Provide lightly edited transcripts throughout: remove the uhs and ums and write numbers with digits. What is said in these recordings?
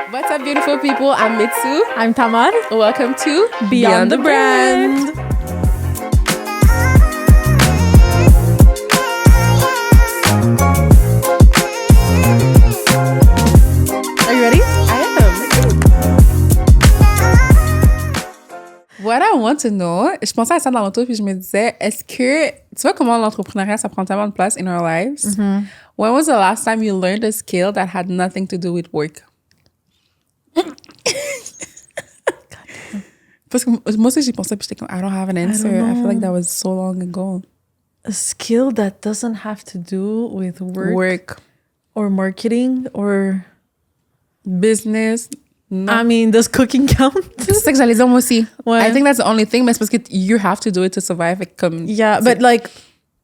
What's up, beautiful people? I'm Mitsu. I'm Tamar. Welcome to Beyond the Brand. Are you ready? I am. What I want to know, je pensais à ça dans l'auto puis je me disais, est-ce que, tu vois comment l'entrepreneuriat, ça prend tellement de place in our lives? Mm-hmm. When was the last time you learned a skill that had nothing to do with work? Parce que moi aussi, j'ai pensé, puis j'étais comme, I don't have an answer. I feel like that was so long ago. A skill that doesn't have to do with work. Or marketing or business. No. I mean, does cooking count? C'est ça que j'allais dire moi aussi. Ouais. I think that's the only thing, mais c'est parce que you have to do it to survive. Comme, yeah, but like,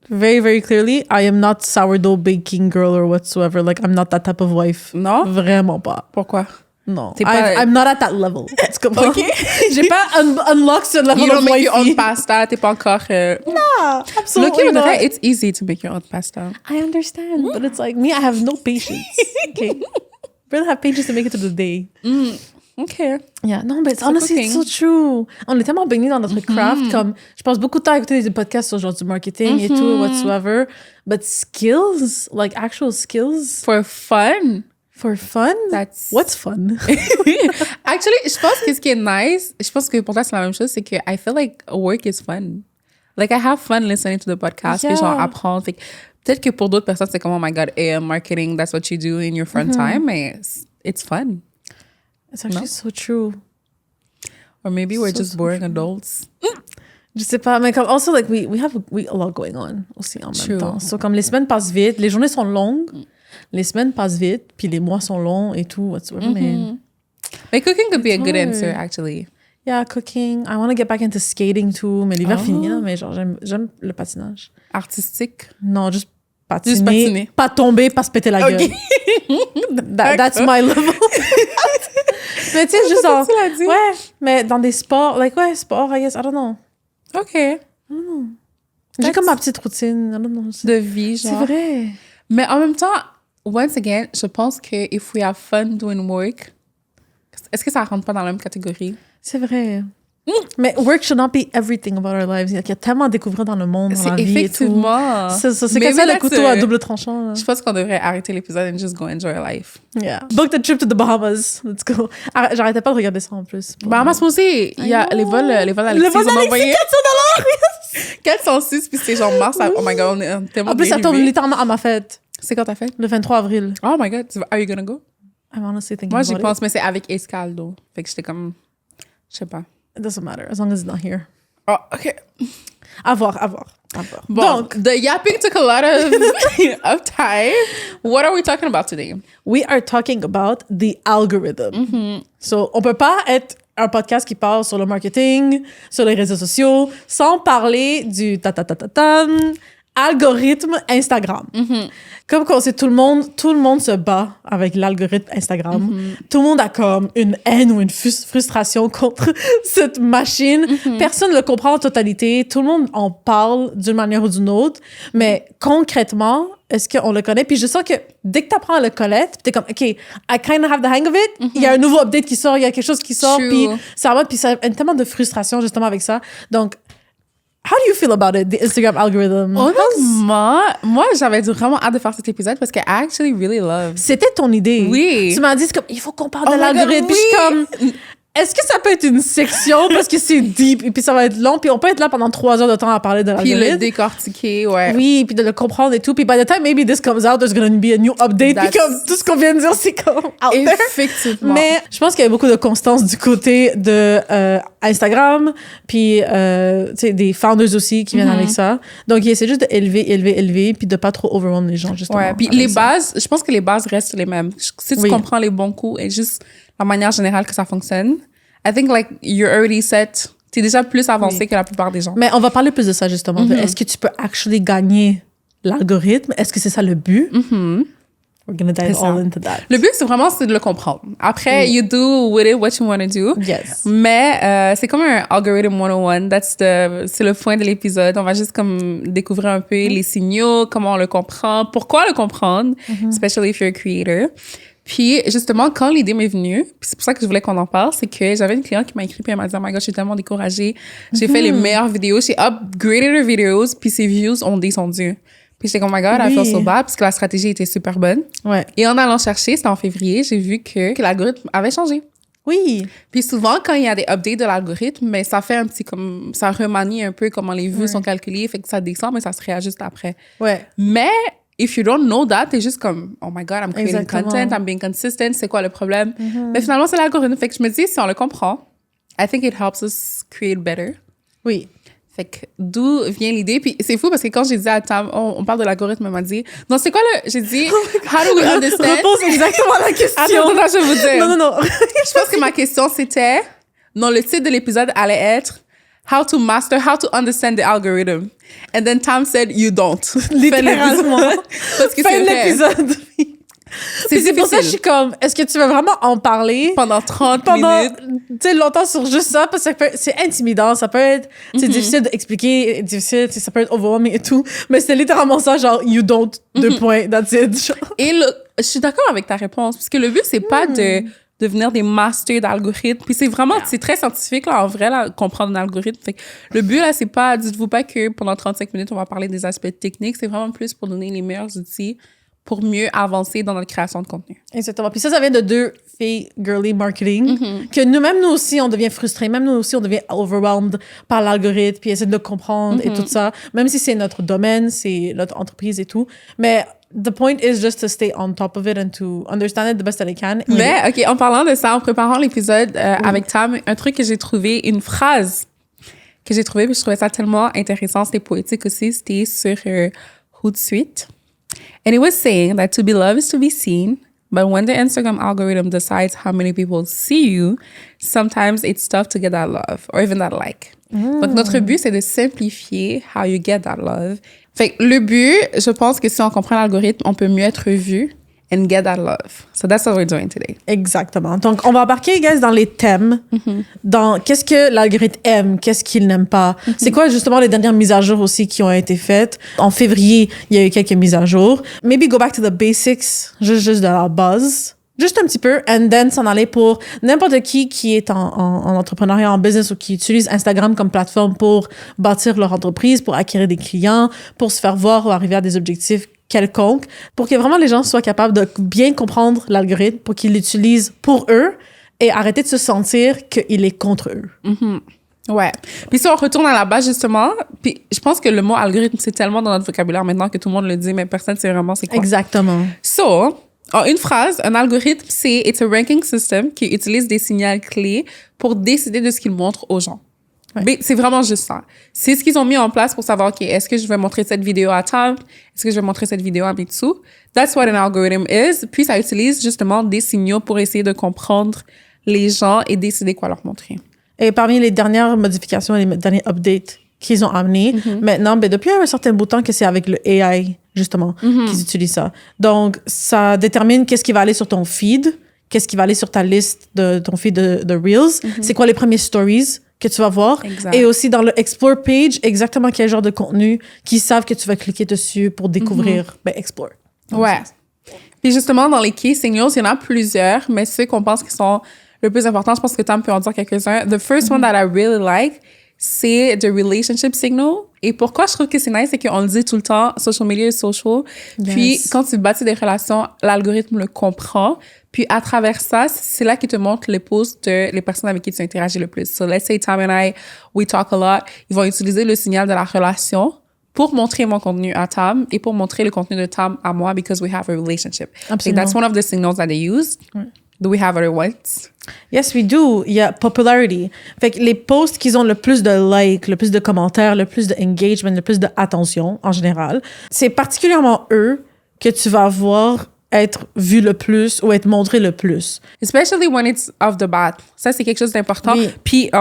very, very clearly, I am not sourdough baking girl or whatsoever. Like, I'm not that type of wife. Non? Vraiment pas. Pourquoi? No. I'm not at that level. Okay. J'ai pas unlocked ce level you don't of make your own wifey. pasta. T'es pas encore... No, absolutely Look, not. it's easy to make your own pasta. I understand, but it's like, me, I have no patience. Okay. Really have patience to make it to the day. Okay. Yeah, non, but honestly, it's so true. On est tellement baignés dans notre craft, comme, je passe beaucoup de temps à écouter des podcasts sur genre du marketing et tout, whatsoever. But skills, like actual skills. For fun. For fun? What's fun? Actually, je pense que ce qui est nice, je pense que pour toi, c'est la même chose, c'est que I feel like work is fun. Like, I have fun listening to the podcast, puis genre apprendre. Fait que peut-être que pour d'autres personnes, c'est comme, oh my God, marketing, that's what you do in your front time, mais it's fun. It's actually so true. Or maybe we're just boring adults. Je sais pas, mais comme, also, like, we have a lot going on aussi en même temps. So, comme les semaines passent vite, les journées sont longues, les semaines passent vite, puis les mois sont longs et tout, whatsoever, mais cooking could be a good answer, actually. Yeah, cooking. I want to get back into skating too, mais l'hiver finit, là, mais genre, j'aime le patinage. Artistique? Non, juste patiner. Juste patiner. Pas tomber, pas se péter la gueule. That's my level. Mais tu sais, juste en... Ouais, mais dans des sports, sport, I guess, I don't know. OK. I don't know. J'ai comme ma petite routine, I don't know. De vie, genre. C'est vrai. Mais en même temps, once again, je pense que if we have fun doing work, est-ce que ça rentre pas dans la même catégorie? C'est vrai. Mais work should not be everything about our lives. Il y a tellement à découvrir dans le monde, dans la vie et tout. Effectivement. C'est comme ça le couteau à double tranchant. Là. Je pense qu'on devrait arrêter l'épisode and just go enjoy life. Yeah. Book the trip to the Bahamas. Let's go. J'arrêtais pas de regarder ça en plus. Bahamas aussi. Il y a les vols Alexis. Le vol d'Alexis, $400. 406, puis c'est genre mars. Oh my God, on est tellement en plus, ça tombe littéralement à ma fête. C'est quand ta fête? Le 23 avril. Oh my God. Are you gonna go? I'm honestly thinking Moi, j'y about pense, mais c'est avec escale, though. Fait que j'étais comme... Je sais pas. It doesn't matter, as long as it's not here. Oh, OK. À voir. Bon, Donc, the yapping took a lot of time. What are we talking about today? We are talking about the algorithm. So, on peut pas être un podcast qui parle sur le marketing, sur les réseaux sociaux, sans parler du algorithme Instagram. Comme qu'on sait, tout le monde se bat avec l'algorithme Instagram. Tout le monde a comme une haine ou une frustration contre cette machine. Personne ne le comprend en totalité. Tout le monde en parle d'une manière ou d'une autre. Mais concrètement, est-ce qu'on le connaît? Puis je sens que dès que tu apprends à le connaître, t'es comme, OK, I kind of have the hang of it. Il y a un nouveau update qui sort, il y a quelque chose qui sort. Puis ça va, puis ça a tellement de frustration justement avec ça. Donc, how do you feel about it, the Instagram algorithm? Honnêtement, moi, j'avais vraiment hâte de faire cet épisode parce que I actually really love. C'était ton idée. Oui. Tu m'as dit, c'est comme, il faut qu'on parle de l'algorithme. Puis je suis comme, est-ce que ça peut être une section parce que c'est deep et puis ça va être long puis on peut être là pendant 3 heures de temps à parler de l'algorithme. Puis le décortiquer, ouais. Oui, puis de le comprendre et tout. Puis by the time maybe this comes out, there's gonna be a new update. Puis comme tout ce qu'on vient de dire, c'est comme out there. Effectivement. Mais je pense qu'il y a beaucoup de constance du côté de Instagram, puis tu sais, des founders aussi qui viennent avec ça. Donc, c'est juste d'élever, puis de pas trop overwhelm les gens, justement. Ouais, puis les bases, je pense que les bases restent les mêmes. Si tu comprends les bons coups et juste la manière générale que ça fonctionne, I think like you're already set. T'es déjà plus avancé que la plupart des gens. Mais on va parler plus de ça, justement. Est-ce que tu peux actually gagner l'algorithme? Est-ce que c'est ça le but? We're gonna dive all into that. Le but, c'est de le comprendre. Après, you do with it what you want to do. Yes. Mais c'est comme un algorithm 101. C'est le point de l'épisode. On va juste comme découvrir un peu les signaux, comment on le comprend, pourquoi le comprendre, especially if you're a creator. Puis, justement, quand l'idée m'est venue, puis c'est pour ça que je voulais qu'on en parle, c'est que j'avais une cliente qui m'a écrit, puis elle m'a dit, oh my God, je suis tellement découragée. J'ai fait les meilleures vidéos, j'ai upgraded her videos, puis ses views ont descendu. Puis j'étais comme, oh my God, I feel so bad, parce que la stratégie était super bonne. Ouais. Et en allant chercher, c'était en février, j'ai vu que l'algorithme avait changé. Oui. Puis souvent, quand il y a des updates de l'algorithme, mais ça fait un petit comme... Ça remanie un peu comment les vues sont calculées, fait que ça descend, mais ça se réajuste après. Ouais. Mais if you don't know that, t'es juste comme, oh my God, I'm creating Exactement. content, I'm being consistent, c'est quoi le problème? Mais finalement, c'est l'algorithme. Fait que je me dis, si on le comprend, I think it helps us create better. Oui. Fait que d'où vient l'idée? Puis c'est fou parce que quand j'ai dit à Tam, on parle de l'algorithme, elle m'a dit, non, c'est quoi le... J'ai dit, how do we understand? Repose exactement la question. Attends, je vais vous dire. Non. Je pense que ma question, c'était... Non, le titre de l'épisode allait être how to understand the algorithm. And then Tam said, you don't. Littéralement. Parce que Fin c'est de vrai. l'épisode. C'est pour ça que je suis comme, est-ce que tu veux vraiment en parler? Pendant 30 minutes. Tu sais, longtemps sur juste ça, parce que c'est intimidant, ça peut être, c'est difficile d'expliquer, difficile, ça peut être overwhelming et tout, mais c'est littéralement ça, genre, you don't, 2 points, that's it. Genre. Et je suis d'accord avec ta réponse, parce que le but, c'est pas de devenir des masters d'algorithmes. Puis c'est vraiment, c'est très scientifique, là, en vrai, là, comprendre un algorithme. Fait que le but, là, c'est pas, dites-vous pas que pendant 35 minutes, on va parler des aspects techniques, c'est vraiment plus pour donner les meilleurs outils pour mieux avancer dans notre création de contenu. Exactement. Puis ça vient de 2 filles girly marketing, que nous aussi, on devient frustrés, même nous aussi, on devient overwhelmed par l'algorithme, puis essayer de le comprendre et tout ça, même si c'est notre domaine, c'est notre entreprise et tout. Mais the point is just to stay on top of it and to understand it the best that I can. Mais, OK, en parlant de ça, en préparant l'épisode avec Tam, un truc que j'ai trouvé, une phrase que j'ai trouvée, puis je trouvais ça tellement intéressant, c'était poétique aussi, c'était sur Hootsuite. And it was saying that to be loved is to be seen, but when the Instagram algorithm decides how many people see you, sometimes it's tough to get that love or even that like. Donc, notre but, c'est de simplifier how you get that love. Fait que le but, je pense que si on comprend l'algorithme, on peut mieux être vu and get that love. So that's what we're doing today. Exactement. Donc, on va embarquer, guys, dans les thèmes, dans qu'est-ce que l'algorithme aime, qu'est-ce qu'il n'aime pas. C'est quoi, justement, les dernières mises à jour aussi qui ont été faites. En février, il y a eu quelques mises à jour. Maybe go back to the basics, juste de la base. Juste un petit peu, and then s'en aller pour n'importe qui est en entrepreneuriat, en business ou qui utilise Instagram comme plateforme pour bâtir leur entreprise, pour acquérir des clients, pour se faire voir ou arriver à des objectifs quelconques, pour que vraiment les gens soient capables de bien comprendre l'algorithme, pour qu'ils l'utilisent pour eux et arrêter de se sentir qu'il est contre eux. Ouais. Puis si on retourne à la base, justement, puis je pense que le mot algorithme, c'est tellement dans notre vocabulaire maintenant que tout le monde le dit, mais personne ne sait vraiment c'est quoi. Exactement. So, en une phrase, un algorithme, c'est « It's a ranking system qui utilise des signaux clés pour décider de ce qu'il montre aux gens. Ouais. Mais c'est vraiment juste ça. C'est ce qu'ils ont mis en place pour savoir, OK, est-ce que je vais montrer cette vidéo à Tam? Est-ce que je vais montrer cette vidéo à Mitsu? That's what an algorithm is. Puis ça utilise justement des signaux pour essayer de comprendre les gens et décider quoi leur montrer. Et parmi les dernières modifications, les derniers updates qu'ils ont amenés, maintenant, ben, depuis un certain bout de temps que c'est avec le AI, justement, qu'ils utilisent ça. Donc, ça détermine qu'est-ce qui va aller sur ton feed, qu'est-ce qui va aller sur ta liste de ton feed de Reels, c'est quoi les premiers stories que tu vas voir. Exact. Et aussi dans le Explore page, exactement quel genre de contenu qu'ils savent que tu vas cliquer dessus pour découvrir, ben, Explore. Donc, ouais. Puis justement, dans les key signals, il y en a plusieurs, mais ceux qu'on pense qui sont le plus importants, je pense que Tam peut en dire quelques-uns. The first one that I really like, c'est the relationship signal. Et pourquoi je trouve que c'est nice, c'est qu'on le dit tout le temps, social media is social. Yes. Puis, quand tu bâtis des relations, l'algorithme le comprend. Puis, à travers ça, c'est là qu'il te montre les posts de les personnes avec qui tu interagis le plus. So, let's say Tam and I, we talk a lot. Ils vont utiliser le signal de la relation pour montrer mon contenu à Tam et pour montrer le contenu de Tam à moi because we have a relationship. Absolument. Like, that's one of the signals that they use. Ouais. Do we have other ones? Yes, we do. Il y a popularity. Fait que les posts qui ont le plus de likes, le plus de commentaires, le plus de engagement, le plus d'attention en général, c'est particulièrement eux que tu vas voir être vu le plus ou être montré le plus. Especially when it's off the bat. Ça, c'est quelque chose d'important. Oui. Puis,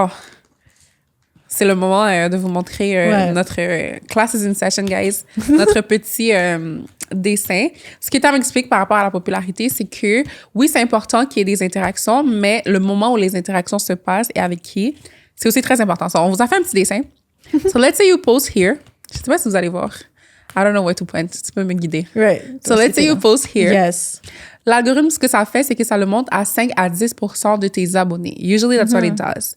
c'est le moment de vous montrer notre Classes in Session, guys. Notre petit dessin. Ce que Tam m'explique par rapport à la popularité, c'est que oui, c'est important qu'il y ait des interactions, mais le moment où les interactions se passent et avec qui, c'est aussi très important. So, on vous a fait un petit dessin. So, let's say you post here. Je sais pas si vous allez voir. I don't know where to point. Tu peux me guider. Right. So, let's say you post here. Yes. L'algorithme, ce que ça fait, c'est que ça le monte à 5 à 10% de tes abonnés. Usually, that's what it does.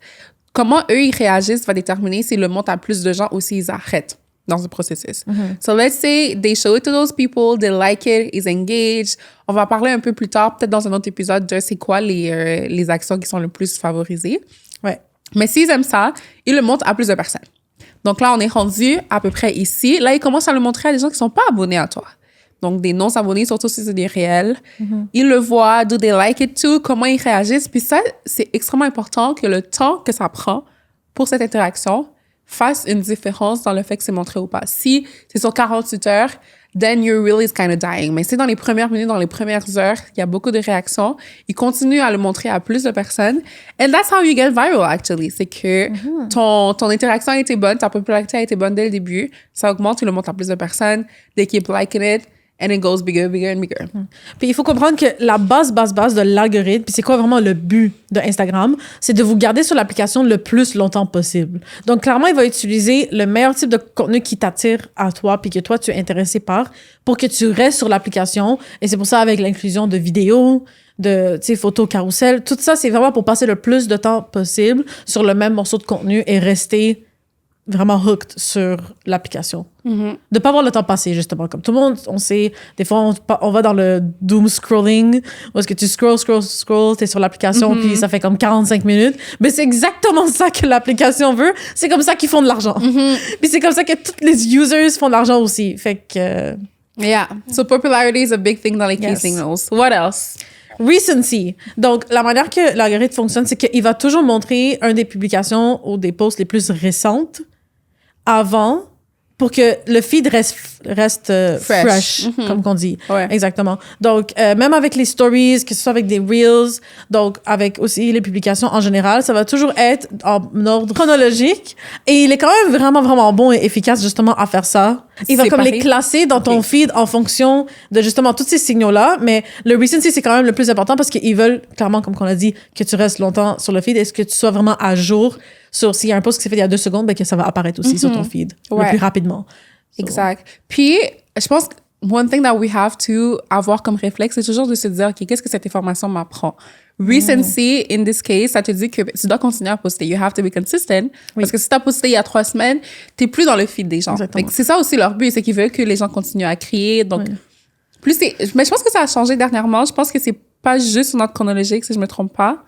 Comment eux, ils réagissent va déterminer s'ils le montent à plus de gens ou s'ils arrêtent dans ce processus. So, let's say they show it to those people, they like it, ils engage. On va parler un peu plus tard, peut-être dans un autre épisode, de c'est quoi les actions qui sont le plus favorisées. Ouais. Mais s'ils aiment ça, ils le montrent à plus de personnes. Donc là, on est rendu à peu près ici. Là, ils commencent à le montrer à des gens qui ne sont pas abonnés à toi. Donc, des non-abonnés, surtout si c'est des réels. Ils le voient, do they like it too, comment ils réagissent. Puis ça, c'est extrêmement important que le temps que ça prend pour cette interaction fasse une différence dans le fait que c'est montré ou pas. Si c'est sur 48 heures, then your reel is kind of dying. Mais si dans les premières minutes, dans les premières heures, il y a beaucoup de réactions, ils continuent à le montrer à plus de personnes. And that's how you get viral, actually. C'est que ton interaction a été bonne, ta popularité a été bonne dès le début, ça augmente, tu le montres à plus de personnes, they keep liking it, and it goes bigger, bigger and bigger. Puis il faut comprendre que la base de l'algorithme, puis c'est quoi vraiment le but de Instagram, c'est de vous garder sur l'application le plus longtemps possible. Donc clairement, il va utiliser le meilleur type de contenu qui t'attire à toi, puis que toi, tu es intéressé par, pour que tu restes sur l'application. Et c'est pour ça, avec l'inclusion de vidéos, de photos carousel, tout ça, c'est vraiment pour passer le plus de temps possible sur le même morceau de contenu et rester vraiment hooked sur l'application. De pas voir le temps passer, justement. Comme tout le monde, on sait, des fois, on va dans le doom scrolling, où est-ce que tu scroll, t'es sur l'application, puis ça fait comme 45 minutes. Mais c'est exactement ça que l'application veut. C'est comme ça qu'ils font de l'argent. Puis c'est comme ça que tous les users font de l'argent aussi. Fait que... Yeah. So popularity is a big thing dans les key signals. What else? Recency. Donc, la manière que l'algorithme fonctionne, c'est qu'il va toujours montrer un des publications ou des posts les plus récentes avant pour que le feed reste fresh, comme qu'on dit. Ouais. Exactement. Donc, même avec les stories, que ce soit avec des reels, donc avec aussi les publications en général, ça va toujours être en ordre chronologique. Et il est quand même vraiment, vraiment bon et efficace justement à faire ça. Il va comme les classer dans ton feed en fonction de justement tous ces signaux-là. Mais le recency, c'est quand même le plus important parce qu'ils veulent, clairement, comme on a dit, que tu restes longtemps sur le feed et que tu sois vraiment à jour sur s'il y a un post qui s'est fait il y a 2 secondes, ben que ça va apparaître aussi sur ton feed le plus rapidement. Exact. Puis, je pense que one thing that we have to avoir comme réflexe, c'est toujours de se dire, OK, qu'est-ce que cette information m'apprend? Recency, in this case, ça te dit que tu dois continuer à poster. You have to be consistent. Parce que si tu as posté il y a 3 semaines, tu n'es plus dans le feed des gens. C'est ça aussi leur but, c'est qu'ils veulent que les gens continuent à créer. Donc, mais je pense que ça a changé dernièrement. Je pense que c'est pas juste une ordre chronologique, si je me trompe pas.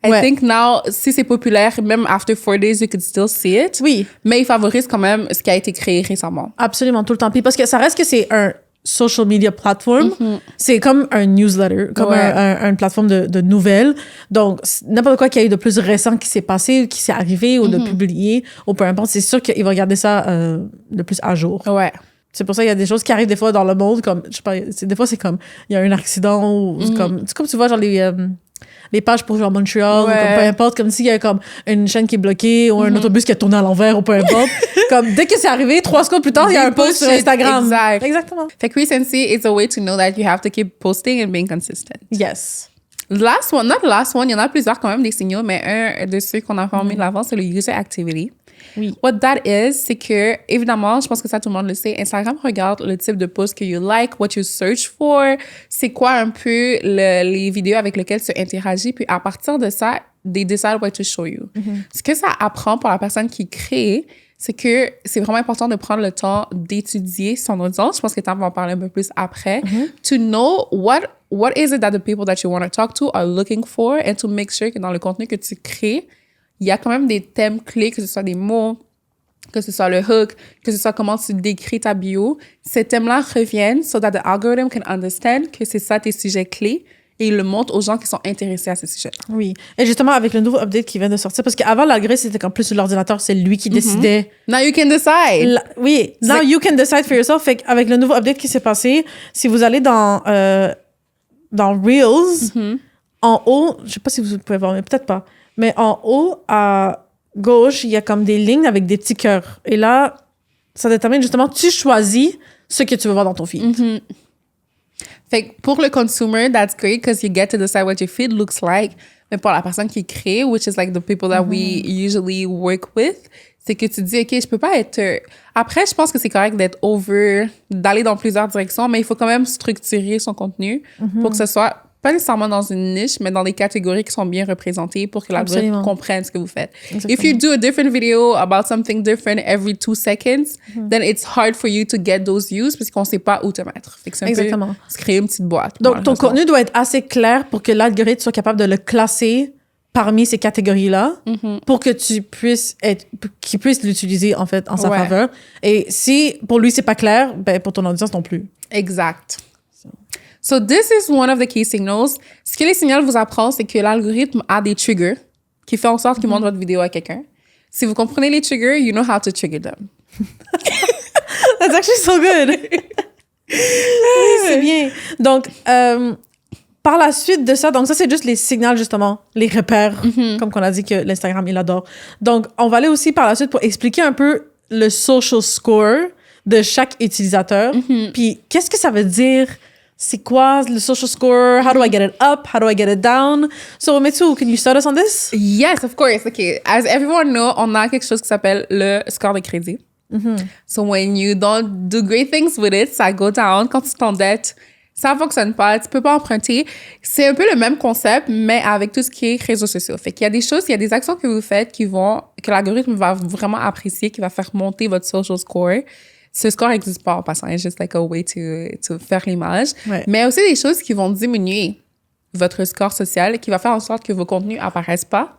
I think now, si c'est populaire, même after 4 days, you could still see it. Oui. Mais il favorise quand même ce qui a été créé récemment. Absolument, tout le temps. Puis parce que ça reste que c'est un social media platform. C'est comme un newsletter, comme une plateforme de nouvelles. Donc, n'importe quoi qu'il y a eu de plus récent qui s'est passé, qui s'est arrivé ou de publié, ou peu importe, c'est sûr qu'il va garder ça le plus à jour. Ouais. C'est pour ça qu'il y a des choses qui arrivent des fois dans le monde, comme, je sais pas, des fois c'est comme, il y a un accident ou c'est comme tu vois, genre les pages pour genre Montréal, ou comme, peu importe, comme s'il y a comme une chaîne qui est bloquée ou un autobus qui a tourné à l'envers ou peu importe. Comme dès que c'est arrivé, 3 secondes plus tard, il y a un post sur Instagram. Exact. Exactement. Fait que recency is a way to know that you have to keep posting and being consistent. Yes. Last one, not last one, il y en a plusieurs quand même des signaux, mais un de ceux qu'on a vraiment mis de l'avant, c'est le user activity. Oui. What that is, c'est que, évidemment, je pense que ça, tout le monde le sait, Instagram regarde le type de post que you like, what you search for, c'est quoi un peu les vidéos avec lesquelles tu interagis, puis à partir de ça, they decide what to show you. Ce que ça apprend pour la personne qui crée, c'est que c'est vraiment important de prendre le temps d'étudier son audience. Je pense que tu vas en parler un peu plus après. To know what is it that the people that you want to talk to are looking for, and to make sure que dans le contenu que tu crées, il y a quand même des thèmes clés, que ce soit des mots, que ce soit le hook, que ce soit comment tu décris ta bio. Ces thèmes-là reviennent so that the algorithm can understand que c'est ça tes sujets clés et il le montre aux gens qui sont intéressés à ces sujets. Oui. Et justement, avec le nouveau update qui vient de sortir, parce qu'avant, l'algorithme, c'était comme plus sur l'ordinateur, c'est lui qui décidait. Now you can decide. Oui. Now you can decide for yourself. Fait qu'avec le nouveau update qui s'est passé, si vous allez dans Reels, en haut, je sais pas si vous pouvez voir, mais peut-être pas. Mais en haut, à gauche, il y a comme des lignes avec des petits cœurs. Et là, ça détermine justement, tu choisis ce que tu veux voir dans ton feed. Fait que pour le consumer, that's great because you get to decide what your feed looks like. mais pour la personne qui crée, which is like the people that we usually work with, c'est que tu te dis, OK, je peux pas être... Après, je pense que c'est correct d'aller dans plusieurs directions, mais il faut quand même structurer son contenu pour que ce soit pas nécessairement dans une niche, mais dans des catégories qui sont bien représentées pour que l'algorithme comprenne ce que vous faites. Exactement. If you do a different video about something different every 2 seconds, then it's hard for you to get those views parce qu'on sait pas où te mettre. Fait que c'est un peu se créer une petite boîte. Donc, ton contenu doit être assez clair pour que l'algorithme soit capable de le classer parmi ces catégories-là pour que qu'il puisse l'utiliser, en fait, en sa faveur. Et si, pour lui, c'est pas clair, ben, pour ton audience non plus. Exact. So this is one of the key signals. Ce que les signaux vous apprennent, c'est que l'algorithme a des triggers qui font en sorte qu'il montre votre vidéo à quelqu'un. Si vous comprenez les triggers, you know how to trigger them. That's actually so good. Oui, c'est bien. Donc, par la suite de ça, donc ça, c'est juste les signaux, justement, les repères, comme qu'on a dit que l'Instagram, il adore. Donc, on va aller aussi par la suite pour expliquer un peu le social score de chaque utilisateur. Puis, qu'est-ce que ça veut dire? C'est quoi le social score? How do I get it up? How do I get it down? So, Mitsu, can you start us on this? Yes, of course. Okay. As everyone knows, on a quelque chose qui s'appelle le score de crédit. So when you don't do great things with it, ça go down. Quand tu t'endettes, ça fonctionne pas, tu peux pas emprunter. C'est un peu le même concept, mais avec tout ce qui est réseaux sociaux. Fait qu'il y a des choses, il y a des actions que vous faites que l'algorithme va vraiment apprécier, qui va faire monter votre social score. Ce score n'existe pas en passant, c'est juste like a way to faire l'image. Ouais. Mais aussi des choses qui vont diminuer votre score social, qui va faire en sorte que vos contenus apparaissent pas.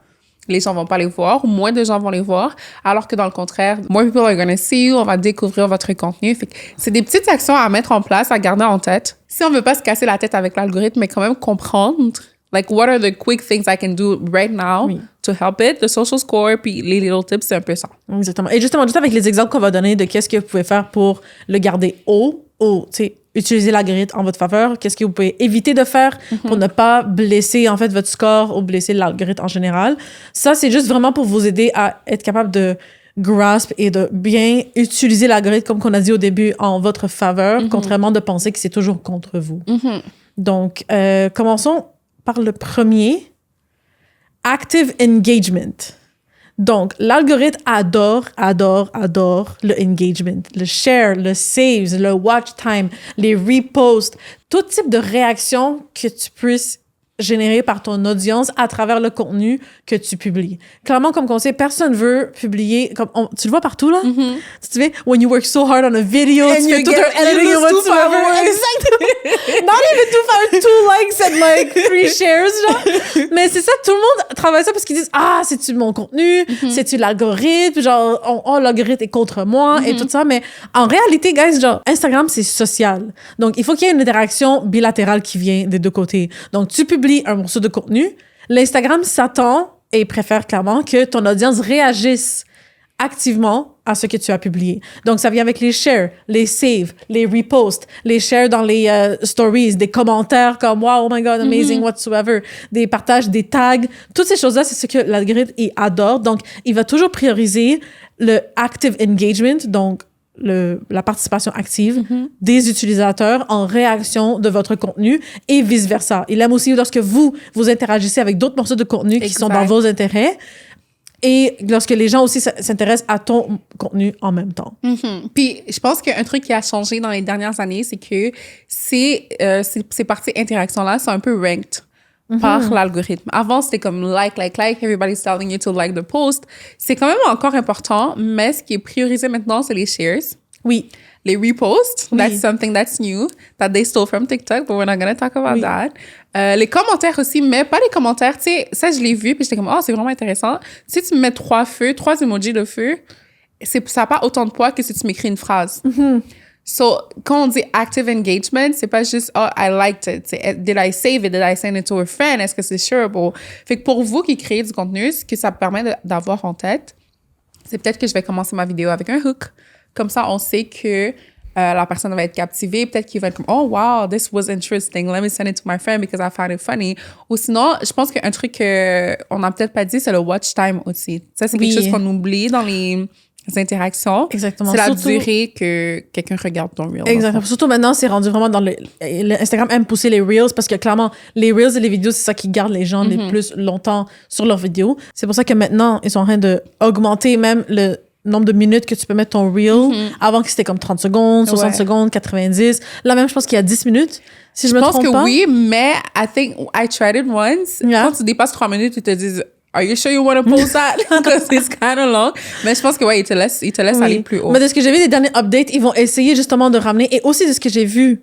Les gens vont pas les voir, ou moins de gens vont les voir, alors que dans le contraire, more people are gonna see you, on va découvrir votre contenu. Fait que c'est des petites actions à mettre en place, à garder en tête. Si on veut pas se casser la tête avec l'algorithme, mais quand même comprendre, like, what are the quick things I can do right now to help it? Le social score, puis les little tips, c'est un peu ça. Exactement. Et justement, juste avec les exemples qu'on va donner de qu'est-ce que vous pouvez faire pour le garder haut, tu sais, utiliser l'algorithme en votre faveur, qu'est-ce que vous pouvez éviter de faire pour ne pas blesser, en fait, votre score ou blesser l'algorithme en général. Ça, c'est juste vraiment pour vous aider à être capable de grasp et de bien utiliser l'algorithme, comme qu'on a dit au début, en votre faveur, contrairement de penser que c'est toujours contre vous. Donc, commençons par le premier, active engagement. Donc, l'algorithme adore le engagement, le share, le saves, le watch time, les reposts, tout type de réaction que tu puisses générer par ton audience à travers le contenu que tu publies. Clairement, comme conseil, personne veut publier, tu le vois partout, là? Tu te souviens, when you work so hard on a video, And tu you fais tout get un editing you and lose 2 whatsoever. followers. Exactement. Not even 2 likes and like 3 shares, genre. Mais c'est ça, tout le monde travaille ça parce qu'ils disent, c'est-tu mon contenu? C'est-tu l'algorithme? Genre, l'algorithme est contre moi et tout ça. Mais en réalité, guys, genre, Instagram, c'est social. Donc, il faut qu'il y ait une interaction bilatérale qui vient des deux côtés. Donc, tu publies un morceau de contenu, l'Instagram s'attend et préfère clairement que ton audience réagisse activement à ce que tu as publié. Donc, ça vient avec les shares, les saves, les reposts, les shares dans les stories, des commentaires comme « Wow, oh my God, amazing, whatsoever », des partages, des tags. Toutes ces choses-là, c'est ce que l'algorithme il adore. Donc, il va toujours prioriser le active engagement, donc la participation active des utilisateurs en réaction de votre contenu et vice-versa. Il aime aussi lorsque vous interagissez avec d'autres morceaux de contenu qui sont dans vos intérêts et lorsque les gens aussi s'intéressent à ton contenu en même temps. Puis, je pense qu'un truc qui a changé dans les dernières années, c'est que ces parties interactions-là sont un peu ranked par l'algorithme. Avant, c'était comme like, everybody's telling you to like the post. C'est quand même encore important, mais ce qui est priorisé maintenant, c'est les shares. Oui. Les reposts, that's something that's new, that they stole from TikTok, but we're not going to talk about that. Les commentaires aussi, mais pas les commentaires, tu sais, ça, je l'ai vu, puis j'étais comme, c'est vraiment intéressant. Si tu me mets 3 emojis de feu, ça n'a pas autant de poids que si tu m'écris une phrase. So, quand on dit active engagement, c'est pas juste, I liked it. Did I save it? Did I send it to a friend? Est-ce que c'est shareable? Fait que pour vous qui créez du contenu, ce que ça permet d'avoir en tête, c'est peut-être que je vais commencer ma vidéo avec un hook. Comme ça, on sait que la personne va être captivée. Peut-être qu'il va être comme, oh, wow, this was interesting. Let me send it to my friend because I found it funny. Ou sinon, je pense qu'un truc qu'on n'a peut-être pas dit, c'est le watch time aussi. Ça, c'est quelque chose qu'on oublie dans les interactions. Exactement. C'est la Surtout- durée que quelqu'un regarde ton reel. Exactement. Surtout maintenant, c'est rendu vraiment dans le Instagram aime pousser les reels parce que clairement, les reels et les vidéos, c'est ça qui garde les gens les plus longtemps sur leurs vidéos. C'est pour ça que maintenant, ils sont en train d'augmenter même le nombre de minutes que tu peux mettre ton reel. Avant que c'était comme 30 secondes, 60 secondes, 90. Là même, je pense qu'il y a 10 minutes. Si je me trompe pas. Je pense que oui, mais I think I tried it once. Yeah. Quand tu dépasses 3 minutes, ils te disent Are you sure you want to post that? Because it's kind of long. Mais je pense que ouais, ils te laissent aller plus haut. Mais de ce que j'ai vu des derniers updates, ils vont essayer justement de ramener. Et aussi de ce que j'ai vu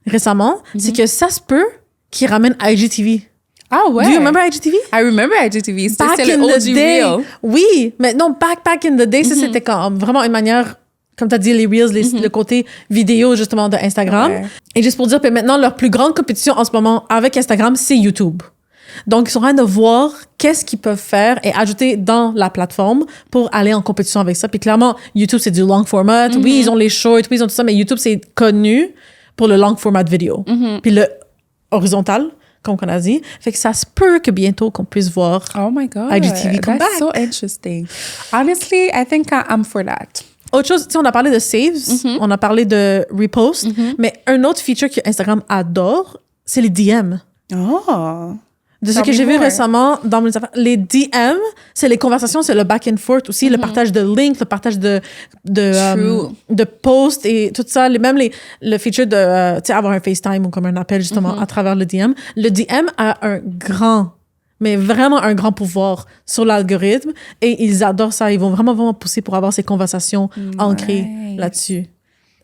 récemment, c'est que ça se peut qu'ils ramènent IGTV. Ah ouais. Do you remember IGTV? I remember IGTV. Back C'était in le the OG day. reel. Oui, mais non, back in the day, ça c'était comme vraiment une manière, comme tu as dit, les reels, le côté vidéo justement de Instagram. Ouais. Et juste pour dire, puis maintenant, leur plus grande compétition en ce moment avec Instagram, c'est YouTube. Donc, ils sont en train de voir qu'est-ce qu'ils peuvent faire et ajouter dans la plateforme pour aller en compétition avec ça. Puis clairement, YouTube, c'est du long format. Oui, ils ont les shorts, oui, ils ont tout ça, mais YouTube, c'est connu pour le long format vidéo. Puis le horizontal, comme on a dit. Fait que ça se peut que bientôt qu'on puisse voir Oh my God. IGTV come That's back. so interesting. Honestly, I think I'm for that. Autre chose, tu sais, on a parlé de saves, on a parlé de repost, mais un autre feature que Instagram adore, c'est les DM. Oh. De ce Tell que me j'ai vu more. récemment dans mes affaires, les DM, c'est les conversations, c'est le back and forth aussi, le partage de links, le partage de posts et tout ça, le feature de, tu sais, avoir un FaceTime ou comme un appel justement à travers le DM. Le DM a un grand, mais vraiment un grand pouvoir sur l'algorithme et ils adorent ça. Ils vont vraiment pousser pour avoir ces conversations ancrées là-dessus.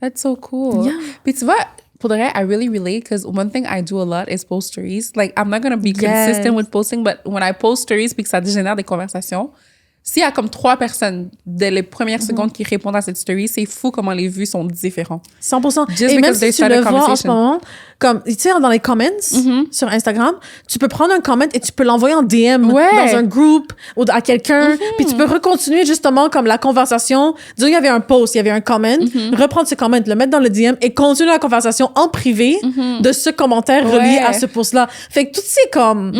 That's so cool. Yeah. Puis tu vois, pour de vrai, I really relate because one thing I do a lot is post stories. Like, I'm not going to be Yes. consistent with posting, but when I post stories puis que ça dégénère des conversations, s'il y a comme 3 personnes dès les premières secondes qui répondent à cette story, c'est fou comment les vues sont différentes. 100%. Just Et même because si they tu started le a vois en ce conversation. moment, comme, tu sais, dans les comments sur Instagram, tu peux prendre un comment et tu peux l'envoyer en DM Ouais. dans un groupe ou à quelqu'un, puis tu peux recontinuer justement comme la conversation. Disons, il y avait un post, il y avait un comment, reprendre ce comment, le mettre dans le DM et continuer la conversation en privé de ce commentaire relié à ce post-là. Fait que tout c'est comme...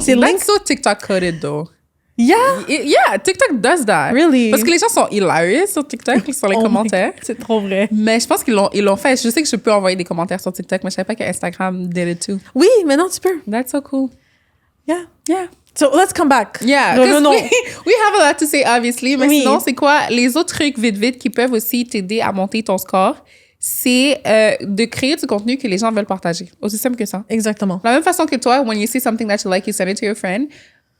C'est link. That's so TikTok coded, though. Yeah! Yeah, TikTok does that. Really? Parce que les gens sont hilarious sur TikTok, sur les Oh my commentaires. God, c'est trop vrai. Mais je pense qu'ils l'ont fait. Je sais que je peux envoyer des commentaires sur TikTok, mais je savais pas que Instagram did it too. Oui, maintenant tu peux. That's so cool. Yeah. Yeah. So, let's come back. Yeah, 'cause Revenons. we have a lot to say, obviously. Mais Oui. sinon, c'est quoi les autres trucs vite qui peuvent aussi t'aider à monter ton score? C'est de créer du contenu que les gens veulent partager. Aussi simple que ça. Exactement. De la même façon que toi, when you see something that you like, you send it to your friend.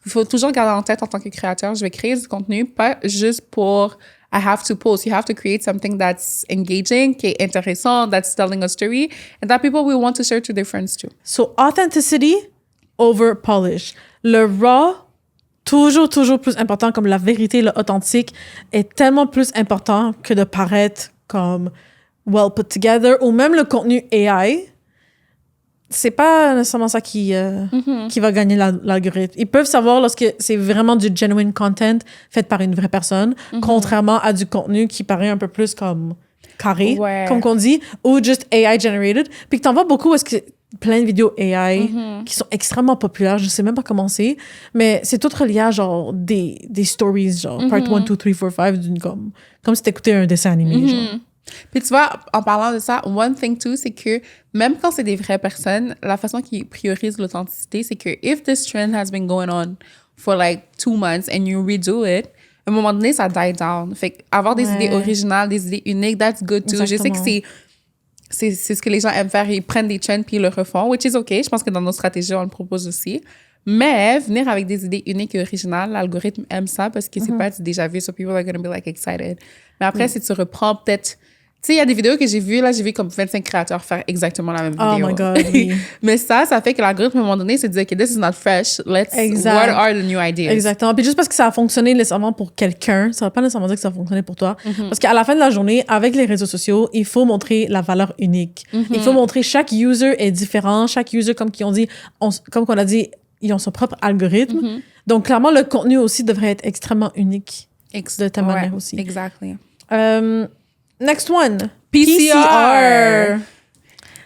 Il faut toujours garder en tête en tant que créateur, je vais créer du contenu, pas juste pour I have to post. You have to create something that's engaging, qui est intéressant, that's telling a story, and that people will want to share to their friends too. So, authenticity over polish. Le raw, toujours plus important, comme la vérité, le authentique, est tellement plus important que de paraître comme well put together, ou même le contenu AI. C'est pas nécessairement ça qui va gagner l'algorithme. Ils peuvent savoir lorsque c'est vraiment du genuine content fait par une vraie personne, contrairement à du contenu qui paraît un peu plus comme carré, Ouais. comme qu'on dit, ou juste AI generated. Puis que t'en vois beaucoup parce que plein de vidéos AI qui sont extrêmement populaires, je sais même pas comment c'est, mais c'est tout relié à genre des stories, genre part 1, 2, 3, 4, 5, comme si t'écoutais un dessin animé, genre. Puis tu vois, en parlant de ça, one thing too, c'est que même quand c'est des vraies personnes, la façon qu'ils priorisent l'authenticité, c'est que if this trend has been going on for like 2 months and you redo it, à un moment donné, ça die down. Fait que avoir des idées originales, des idées uniques, that's good too. Je sais que c'est ce que les gens aiment faire. Ils prennent des trends puis ils le refont, which is okay. Je pense que dans nos stratégies, on le propose aussi. Mais venir avec des idées uniques et originales, l'algorithme aime ça parce que c'est pas du déjà vu, so people are going to be like excited. Mais après, si tu reprends peut-être... Tu sais, il y a des vidéos que j'ai vues, là, j'ai vu comme 25 créateurs faire exactement la même vidéo. Oh my God, oui. Mais ça fait que l'algorithme, à un moment donné, se dit, OK, this is not fresh. What are the new ideas? Exactement. Puis juste parce que ça a fonctionné nécessairement pour quelqu'un, ça ne veut pas nécessairement dire que ça a fonctionné pour toi. Parce qu'à la fin de la journée, avec les réseaux sociaux, il faut montrer la valeur unique. Il faut montrer chaque user est différent. Chaque user, comme on a dit, ils ont son propre algorithme. Donc, clairement, le contenu aussi devrait être extrêmement unique de ta manière aussi. Exactly. Next one. PCR.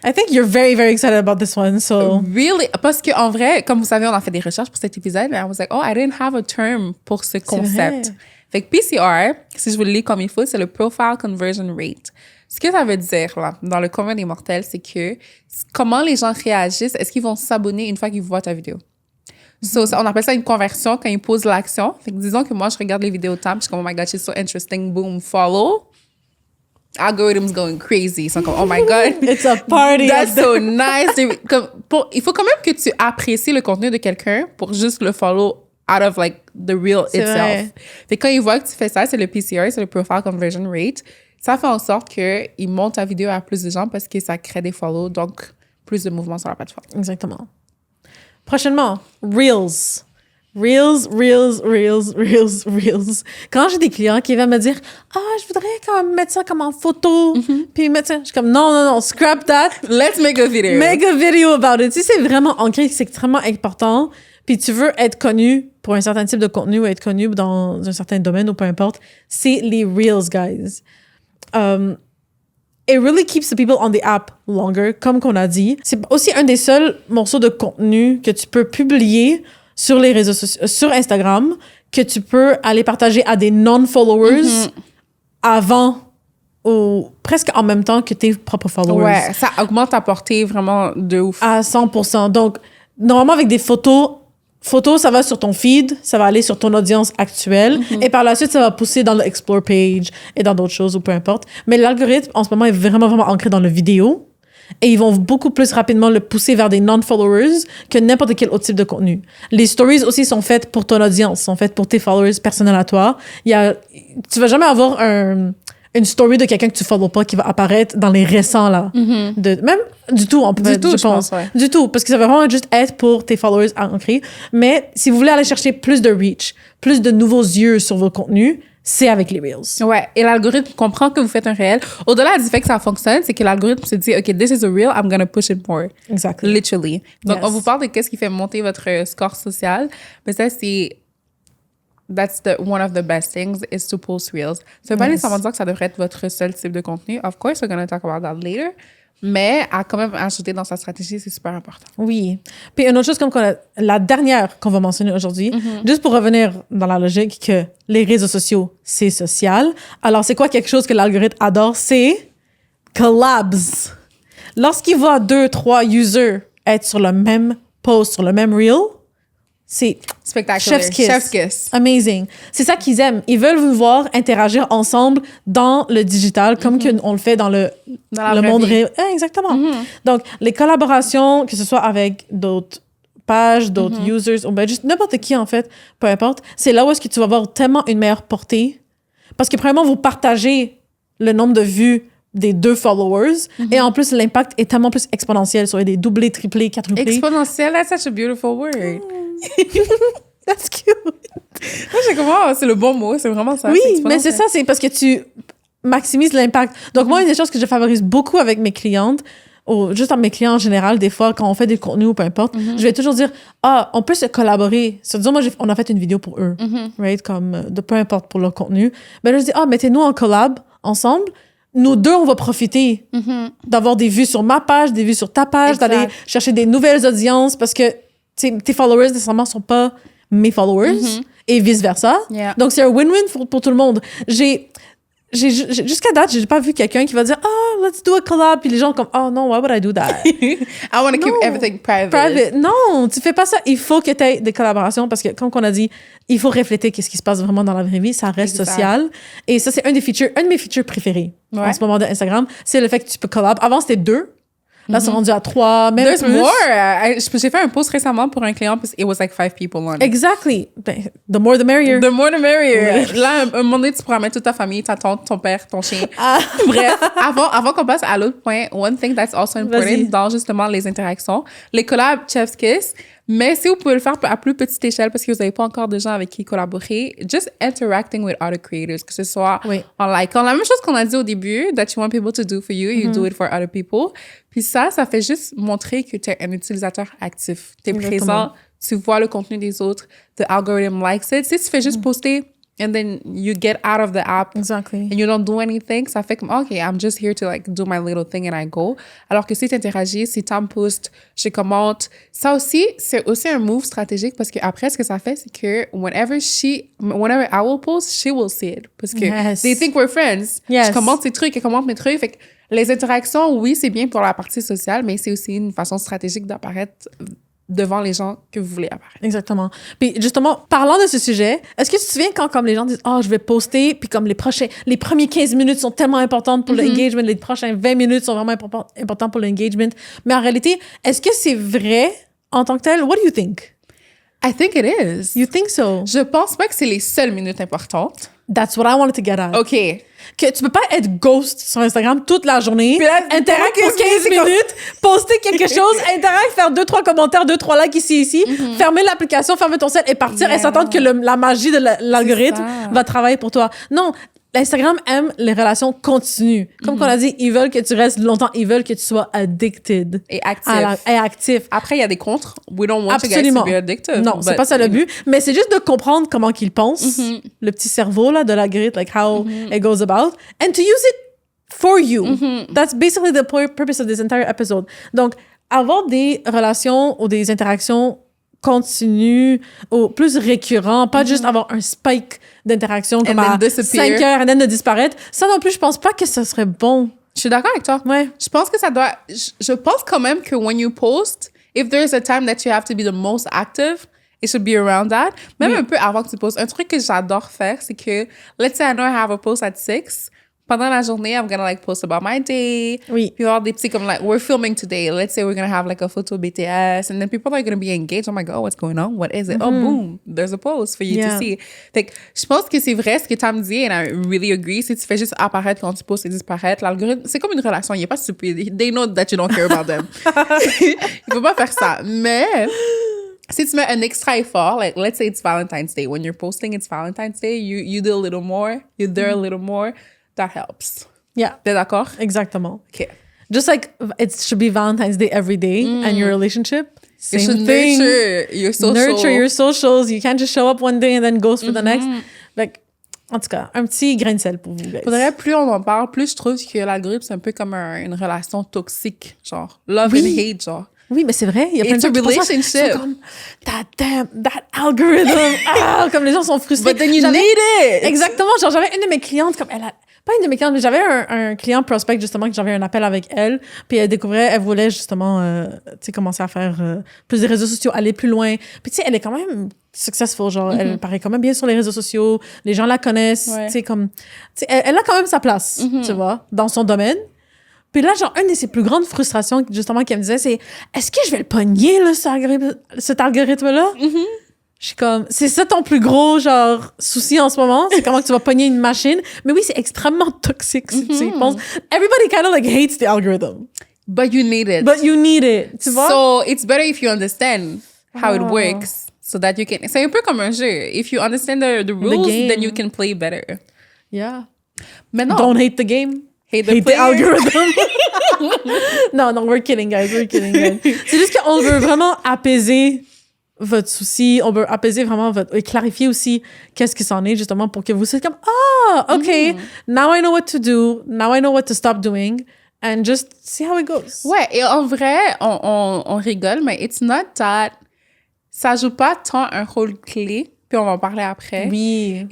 I think you're very, very excited about this one, so... Really? Parce qu'en vrai, comme vous savez, on a fait des recherches pour cet épisode, and I was like, oh, I didn't have a term pour ce concept. Fait que PCR, si je vous le lis comme il faut, c'est le Profile Conversion Rate. Ce que ça veut dire, là, dans le commun des mortels, c'est que comment les gens réagissent, est-ce qu'ils vont s'abonner une fois qu'ils voient ta vidéo? So, on appelle ça une conversion quand ils posent l'action. Fait que disons que moi, je regarde les vidéos de Tam, je suis comme, oh my God, she's so interesting, boom, follow. Algorithm's going crazy. Ils sont comme, oh my God. It's a party. That's so nice. Il faut quand même que tu apprécies le contenu de quelqu'un pour juste le follow out of like the real itself. Vrai. Fait que quand ils voient que tu fais ça, c'est le PCR, c'est le Profile Conversion Rate. Ça fait en sorte qu'ils montent ta vidéo à plus de gens parce que ça crée des follow, donc plus de mouvements sur la plateforme. Exactement. Prochainement, Reels. Reels. Quand j'ai des clients qui viennent me dire « Ah, je voudrais comme mettre ça comme en photo. Puis mettre ça... Je suis comme « Non, scrap that. Let's make a video. Make a video about it. » Tu sais, c'est vraiment ancré, c'est extrêmement important. Puis tu veux être connu pour un certain type de contenu ou être connu dans un certain domaine ou peu importe. C'est les Reels, guys. It really keeps the people on the app longer, comme qu'on a dit. C'est aussi un des seuls morceaux de contenu que tu peux publier sur les réseaux sociaux, sur Instagram, que tu peux aller partager à des non-followers avant ou presque en même temps que tes propres followers. Ouais, ça augmente ta portée vraiment de ouf. À 100%. Donc, normalement, avec des photos, ça va sur ton feed, ça va aller sur ton audience actuelle, et par la suite, ça va pousser dans le Explore page et dans d'autres choses ou peu importe. Mais l'algorithme, en ce moment, est vraiment, vraiment ancré dans le vidéo. Et ils vont beaucoup plus rapidement le pousser vers des non-followers que n'importe quel autre type de contenu. Les stories aussi sont faites pour ton audience, sont faites pour tes followers personnels à toi. Tu vas jamais avoir une story de quelqu'un que tu follow pas qui va apparaître dans les récents, là. Même du tout, je pense. Ouais. Du tout, parce que ça va vraiment juste être pour tes followers ancrés. Mais si vous voulez aller chercher plus de reach, plus de nouveaux yeux sur vos contenus, c'est avec les Reels. Ouais, et l'algorithme comprend que vous faites un réel. Au-delà du fait que ça fonctionne, c'est que l'algorithme se dit, OK, this is a reel, I'm gonna push it more. Exactly. Literally. Donc, on vous parle de qu'est-ce qui fait monter votre score social. Mais ça, that's one of the best things is to post Reels. Ça veut pas nécessairement dire que ça devrait être votre seul type de contenu. Of course, we're gonna talk about that later. Mais à quand même ajouter dans sa stratégie, c'est super important. Oui. Puis une autre chose comme la dernière qu'on va mentionner aujourd'hui, juste pour revenir dans la logique que les réseaux sociaux, c'est social. Alors, c'est quoi quelque chose que l'algorithme adore? C'est collabs. Lorsqu'il voit 2-3 users être sur le même post, sur le même reel, c'est spectaculaire. Chef's kiss. Amazing. C'est ça qu'ils aiment. Ils veulent vous voir interagir ensemble dans le digital, comme on le fait dans le monde réel. Exactement. Donc, les collaborations, que ce soit avec d'autres pages, d'autres users, ou ben juste n'importe qui, en fait, peu importe, c'est là où est-ce que tu vas avoir tellement une meilleure portée. Parce que, premièrement, vous partagez le nombre de vues des 2 followers. Et en plus, l'impact est tellement plus exponentiel. Soit des doublés, triplés, quadruplés. Exponentiel, that's such a beautiful word. That's cute. Moi, j'ai comme, oh, c'est le bon mot, c'est vraiment ça. Oui, mais c'est ça, c'est parce que tu maximises l'impact. Donc, moi, une des choses que je favorise beaucoup avec mes clientes, ou juste avec mes clients en général, des fois, quand on fait des contenus ou peu importe, je vais toujours dire, on peut se collaborer. C'est-à-dire, moi, on a fait une vidéo pour eux, right? Comme, de peu importe pour leur contenu. Mais là, je dis, mettez-nous en collab ensemble. Nous deux, on va profiter d'avoir des vues sur ma page, des vues sur ta page, d'aller chercher des nouvelles audiences parce que tes followers, nécessairement, ne sont pas mes followers et vice-versa. Yeah. Donc, c'est un win-win pour tout le monde. Jusqu'à date, j'ai pas vu quelqu'un qui va dire « let's do a collab », puis les gens comme « Oh non, why would I do that? » I want to keep everything private. Non, tu fais pas ça. Il faut que tu aies des collaborations parce que, comme on a dit, il faut refléter qu'est-ce qui se passe vraiment dans la vraie vie. Ça reste social. Et ça, c'est un de mes features préférés en ce moment d'Instagram. C'est le fait que tu peux collab. Avant, c'était 2. Là, c'est rendu à 3, même There's plus. more. J'ai fait un post récemment pour un client, puis it was like 5 people on it. Exactly. The more the merrier. The more the merrier. Là, à un moment donné, tu pourras mettre toute ta famille, ta tante, ton père, ton chien. Bref, avant qu'on passe à l'autre point, one thing that's also important dans justement les interactions, les collabs Chef's Kiss, mais si vous pouvez le faire à plus petite échelle parce que vous n'avez pas encore de gens avec qui collaborer, just interacting with other creators, que ce soit en likant. La même chose qu'on a dit au début, that you want people to do for you, you do it for other people. Puis ça fait juste montrer que tu es un utilisateur actif. Tu es présent, tu vois le contenu des autres, the algorithm likes it. Si tu fais juste poster and then you get out of the app Exactly. and you don't do anything, ça fait comme, OK, I'm just here to like do my little thing and I go. Alors que si tu interagis, si Tom poste, je commente, ça aussi, c'est aussi un move stratégique parce que après, ce que ça fait, c'est que whenever I will post, she will see it. Parce que Yes. they think we're friends. Yes. Je commente ses trucs, elle commente mes trucs. Fait que les interactions, oui, c'est bien pour la partie sociale, mais c'est aussi une façon stratégique d'apparaître devant les gens que vous voulez apparaître. Exactement. Puis justement, parlant de ce sujet, est-ce que tu te souviens quand comme les gens disent « Oh, je vais poster », puis comme les premiers 15 minutes sont tellement importantes pour l'engagement, les prochains 20 minutes sont vraiment importants pour l'engagement. Mais en réalité, est-ce que c'est vrai en tant que tel? What do you think? I think it is. You think so? Je pense pas que c'est les seules minutes importantes. That's what I wanted to get at. OK. Que tu peux pas être ghost sur Instagram toute la journée, Puis là, interact pour 15 c'est comme- minutes, poster quelque chose, interact, faire 2-3 commentaires, 2-3 likes ici, fermer l'application, fermer ton site et partir et Yeah. s'attendre que la magie de l'algorithme ça. va travailler pour toi. Non, Instagram aime les relations continues. Comme qu'on a dit, ils veulent que tu restes longtemps, ils veulent que tu sois addicted. Et actif. Et actif. Après, il y a des contres. We don't want Absolument. you guys to be addictive. Non, c'est but- pas ça le but. Mais c'est juste de comprendre comment qu'ils pensent, le petit cerveau là, de l'algorithme, like how it goes about, and to use it for you. That's basically the purpose of this entire episode. Donc, avoir des relations ou des interactions continues ou plus récurrents, pas juste avoir un spike d'interaction comme then à disappear. 5 heures et then de disparaître. Ça non plus, je pense pas que ça serait bon. Je suis d'accord avec toi. Ouais. Je pense que ça doit... Je pense quand même que when you post, if there's a time that you have to be the most active, it should be around that. Même un peu avant que tu postes. Un truc que j'adore faire, c'est que, let's say I know I have a post at 6. Pendant la journée, I'm gonna like post about my day. Oui. Puis avoir des petits comme like, we're filming today. Let's say we're gonna have like a photo BTS. And then people are gonna be engaged. I'm like, oh, what's going on? What is it? Oh, boom. There's a post for you Yeah. to see. Fait que je pense que c'est vrai ce que Tam dit, and I really agree. Si tu fais juste apparaître quand tu postes et disparaître, l'algorithme, c'est comme une relation. Il est pas stupide. They know that you don't care about them. Il faut pas faire ça. Mais si tu mets un extra effort, like let's say it's Valentine's Day. When you're posting, it's Valentine's Day. You do a little more. You do a little more. That helps. Yeah. T'es d'accord? Exactement. OK. Just like it should be Valentine's Day every day and your relationship. You Same should thing. nurture your social. Nurture your socials. You can't just show up one day and then ghost for the next. Like, en tout cas, un petit grain de sel pour vous, guys. Faudrait, plus on en parle, plus je trouve que l'algorithme, c'est un peu comme une relation toxique, genre love Oui. and hate, genre. Oui, mais c'est vrai. Il y a plein It's de a gens qui pensent ça. Ils relationship. sont comme, that algorithm. Comme les gens sont frustrés. But then you J'avais- need it! Exactement. Genre, j'avais une de mes clientes, comme pas une de mes clientes, mais j'avais un client prospect, justement, que j'avais un appel avec elle. Puis elle voulait justement, tu sais, commencer à faire plus des réseaux sociaux, aller plus loin. Puis tu sais, elle est quand même successful, genre, elle paraît quand même bien sur les réseaux sociaux. Les gens la connaissent, Ouais. tu sais, comme, tu sais, elle a quand même sa place, tu vois, dans son domaine. Puis là, genre, une de ses plus grandes frustrations, justement, qu'elle me disait, c'est est-ce que je vais le pogner, là, cet algorithme-là? Je suis comme, c'est ça ton plus gros, genre, souci en ce moment? C'est comment que tu vas pogner une machine? Mais oui, c'est extrêmement toxique, si tu y penses. Everybody kind of like hates the algorithm. But you need it. But you need it, tu vois? So, it's better if you understand how it works so that you can... C'est un peu comme un jeu. If you understand the rules, game. then you can play better. Yeah. Mais non. Don't hate the game. hate the Hate the player. algorithm. non, we're kidding, guys. We're kidding, guys. C'est juste qu'on veut vraiment apaiser votre souci. On veut apaiser vraiment et clarifier aussi qu'est-ce qui s'en est, justement, pour que vous soyez comme, OK, now I know what to do. Now I know what to stop doing. And just see how it goes. Ouais, et en vrai, on rigole, mais it's not that... Ça joue pas tant un rôle clé, puis on va en parler après. Oui.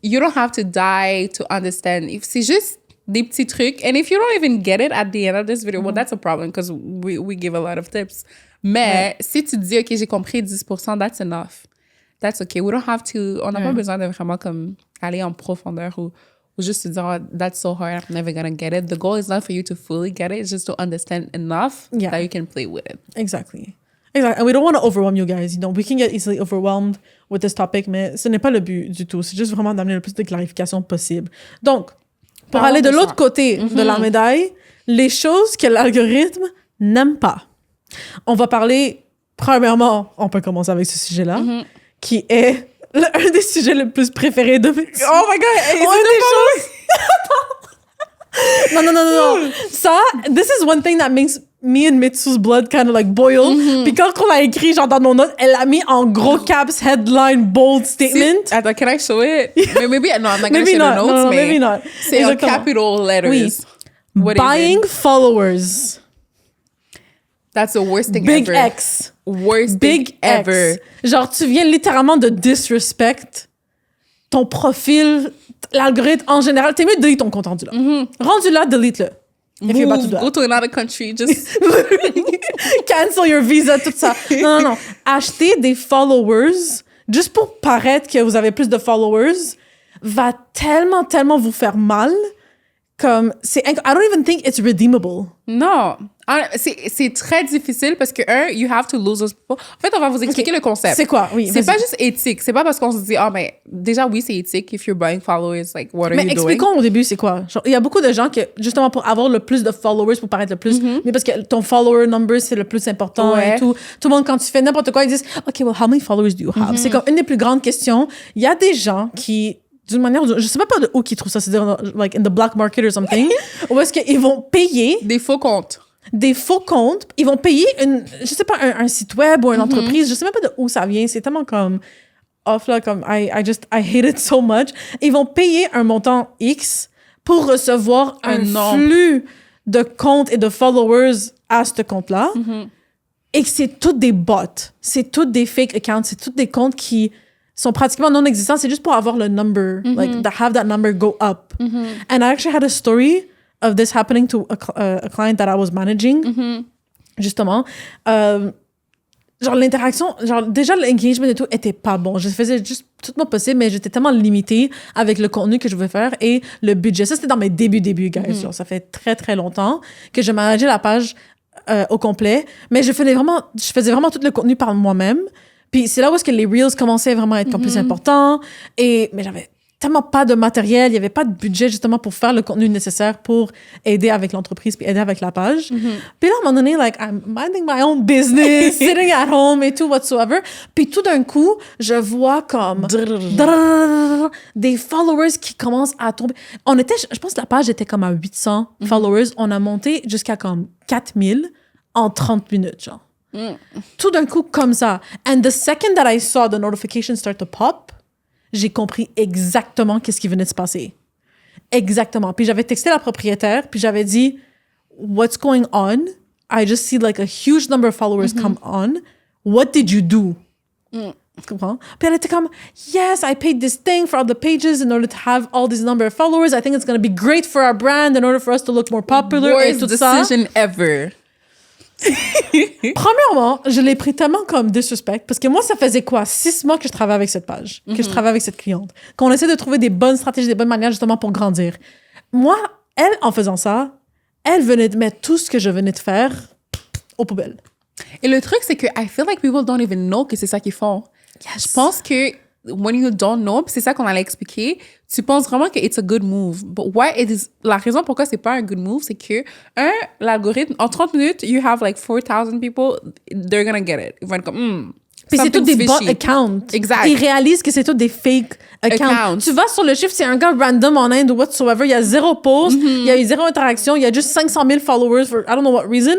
You don't have to die to understand. C'est juste des petits trucs. And if you don't even get it at the end of this video, well, that's a problem because we give a lot of tips. Mais si tu dis, OK, j'ai compris 10%, that's enough. That's okay. We don't have to... On n'a pas besoin de vraiment comme aller en profondeur ou juste se dire, oh, that's so hard, I'm never gonna get it. The goal is not for you to fully get it. It's just to understand enough that you can play with it. Exactly. And we don't want to overwhelm you guys. You know, we can get easily overwhelmed with this topic, mais ce n'est pas le but du tout. C'est juste vraiment d'amener le plus de clarification possible. Donc, pour aller de l'autre côté de la médaille, les choses que l'algorithme n'aime pas. On va parler, premièrement, on peut commencer avec ce sujet-là, qui est un des sujets les plus préférés de mes... Oh my God! Non. Ça, this is one thing that makes me and Mitsu's blood kind of like boiled. Puis quand on l'a écrit, genre dans nos notes, elle l'a mis en gros caps, headline, bold statement. Attends, can I show it? Maybe, no, I'm not going to Maybe show not. the notes, No, mais maybe not. c'est en Exactement. capital letters. Oui. What is Buying it? followers. That's the worst thing Big ever. X. Worst Big thing ever. X. Genre, tu viens littéralement de disrespect ton profil, l'algorithme en général. T'es mieux de delete ton compte rendu là. Rendu là, delete-le. If you're about to Move, do that. go to another country, just... Cancel your visa, tout ça. Non. Acheter des followers, juste pour paraître que vous avez plus de followers, va tellement vous faire mal. Comme, I don't even think it's redeemable. Non. C'est très difficile parce que, you have to lose those people. En fait, on va vous expliquer le concept. C'est quoi? Oui, c'est vas-y. pas juste éthique. C'est pas parce qu'on se dit, déjà, oui, c'est éthique. If you're buying followers, like, what are Mais you doing? expliquons au début, c'est quoi? Genre, il y a beaucoup de gens que, justement, pour avoir le plus de followers, pour paraître le plus, mais parce que ton follower number, c'est le plus important Ouais. et tout. Tout le monde, quand tu fais n'importe quoi, ils disent, OK, well, how many followers do you have? C'est comme une des plus grandes questions. Il y a des gens qui, d'une manière, je sais même pas de où qui trouvent ça, c'est-à-dire, like, in the black market or something, où est-ce qu'ils vont payer Des faux comptes. des faux comptes, ils vont payer je sais pas, un site web ou une entreprise, je sais même pas de où ça vient, c'est tellement comme off là, comme I hate it so much. Ils vont payer un montant X pour recevoir un flux de comptes et de followers à ce compte-là. Et que c'est toutes des bots, c'est toutes des fake accounts, c'est toutes des comptes qui sont pratiquement non existants, c'est juste pour avoir le number, like, have that number go up. And I actually had a story of this happening to a client that I was managing, justement. Genre, l'interaction, genre, déjà, l'engagement et tout était pas bon. Je faisais juste tout mon possible, mais j'étais tellement limitée avec le contenu que je voulais faire et le budget. Ça, c'était dans mes débuts, guys. Genre, ça fait très longtemps que je manageais la page au complet, mais je faisais vraiment tout le contenu par moi-même. Puis c'est là où est-ce que les Reels commençaient vraiment à être plus importants. Mais j'avais tellement pas de matériel, il y avait pas de budget justement pour faire le contenu nécessaire pour aider avec l'entreprise puis aider avec la page. Puis là, à un moment donné, like, I'm minding my own business, sitting at home et tout, whatsoever. Puis tout d'un coup, je vois comme des followers qui commencent à tomber. Je pense que la page était comme à 800 followers. On a monté jusqu'à comme 4000 en 30 minutes, genre. Tout d'un coup, comme ça. And the second that I saw the notification start to pop, j'ai compris exactement qu'est-ce qui venait de se passer. Exactement. Puis j'avais texté la propriétaire, puis j'avais dit, what's going on? I just see like a huge number of followers come on. What did you do? Tu comprends? Puis elle était comme, yes, I paid this thing for all the pages in order to have all this number of followers. I think it's going to be great for our brand in order for us to look more popular. Worst et tout ça. decision ever. Premièrement, je l'ai pris tellement comme disrespect parce que moi, ça faisait quoi? 6 mois que je travaillais avec cette page, que je travaillais avec cette cliente, qu'on essaie de trouver des bonnes stratégies, des bonnes manières justement pour grandir. Moi, elle, en faisant ça, elle venait de mettre tout ce que je venais de faire aux poubelles. Et le truc, c'est que I feel like people don't even know que c'est ça qu'ils font. Yes. Je pense que when you don't know, puis c'est ça qu'on allait expliquer, tu penses vraiment que it's a good move. But why it is, la raison pourquoi c'est pas un good move, c'est que, l'algorithme, en 30 minutes, you have like 4,000 people, they're gonna get it. Ils vont être comme, Puis c'est tous des bot fishy. accounts. Exact. Ils réalisent que c'est tous des fake accounts. Tu vas sur le chiffre, c'est un gars random en Inde ou whatsoever. Il y a 0 post, il y a eu 0 interaction, il y a juste 500 000 followers for I don't know what reason.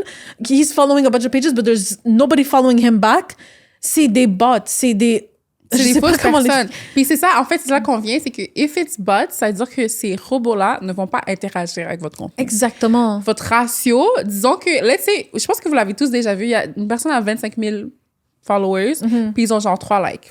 He's following a bunch of pages, but there's nobody following him back. C'est des bots, c'est des fausses personnes. Puis c'est ça, en fait, c'est là qu'on vient, c'est que if it's bots, ça veut dire que ces robots-là ne vont pas interagir avec votre contenu. Exactement. Votre ratio, disons que, let's say, je pense que vous l'avez tous déjà vu, il y a une personne à 25 000 followers, puis ils ont genre 3 likes.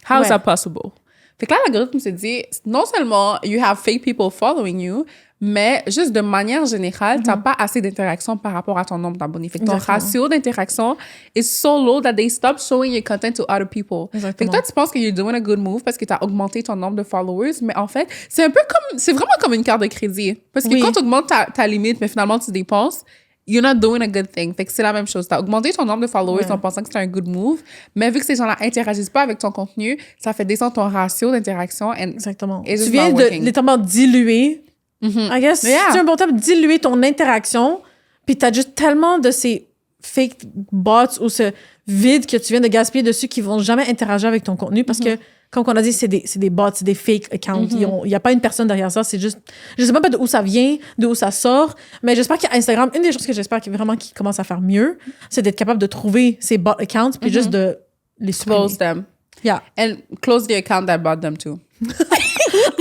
How is that possible? Fait que là, l'algorithme se dit, non seulement you have fake people following you, mais juste de manière générale, t'as pas assez d'interaction par rapport à ton nombre d'abonnés. Fait que ton ratio d'interaction is so low that they stop showing your content to other people. Exactement. Fait que toi, tu penses que you're doing a good move parce que t'as augmenté ton nombre de followers, mais en fait, c'est vraiment comme une carte de crédit. Parce que quand tu augmentes ta limite, mais finalement tu dépenses, you're not doing a good thing. Fait que c'est la même chose. T'as augmenté ton nombre de followers en pensant que c'est un good move, mais vu que ces gens-là interagissent pas avec ton contenu, ça fait descendre ton ratio d'interaction. Exactement. Tu viens de littéralement diluer, I guess, c'est un bon terme, diluer ton interaction, puis t'as juste tellement de ces fake bots ou ce vide que tu viens de gaspiller dessus qui vont jamais interagir avec ton contenu parce que comme on a dit, c'est des bots, c'est des fake accounts. Il n'y a pas une personne derrière ça. C'est juste, je sais même pas d'où ça vient, d'où ça sort. Mais j'espère qu'Instagram, une des choses que j'espère vraiment qu'ils commencent à faire mieux, c'est d'être capable de trouver ces bot accounts puis juste de les supprimer. Close them. Yeah. And close the account that bought them too.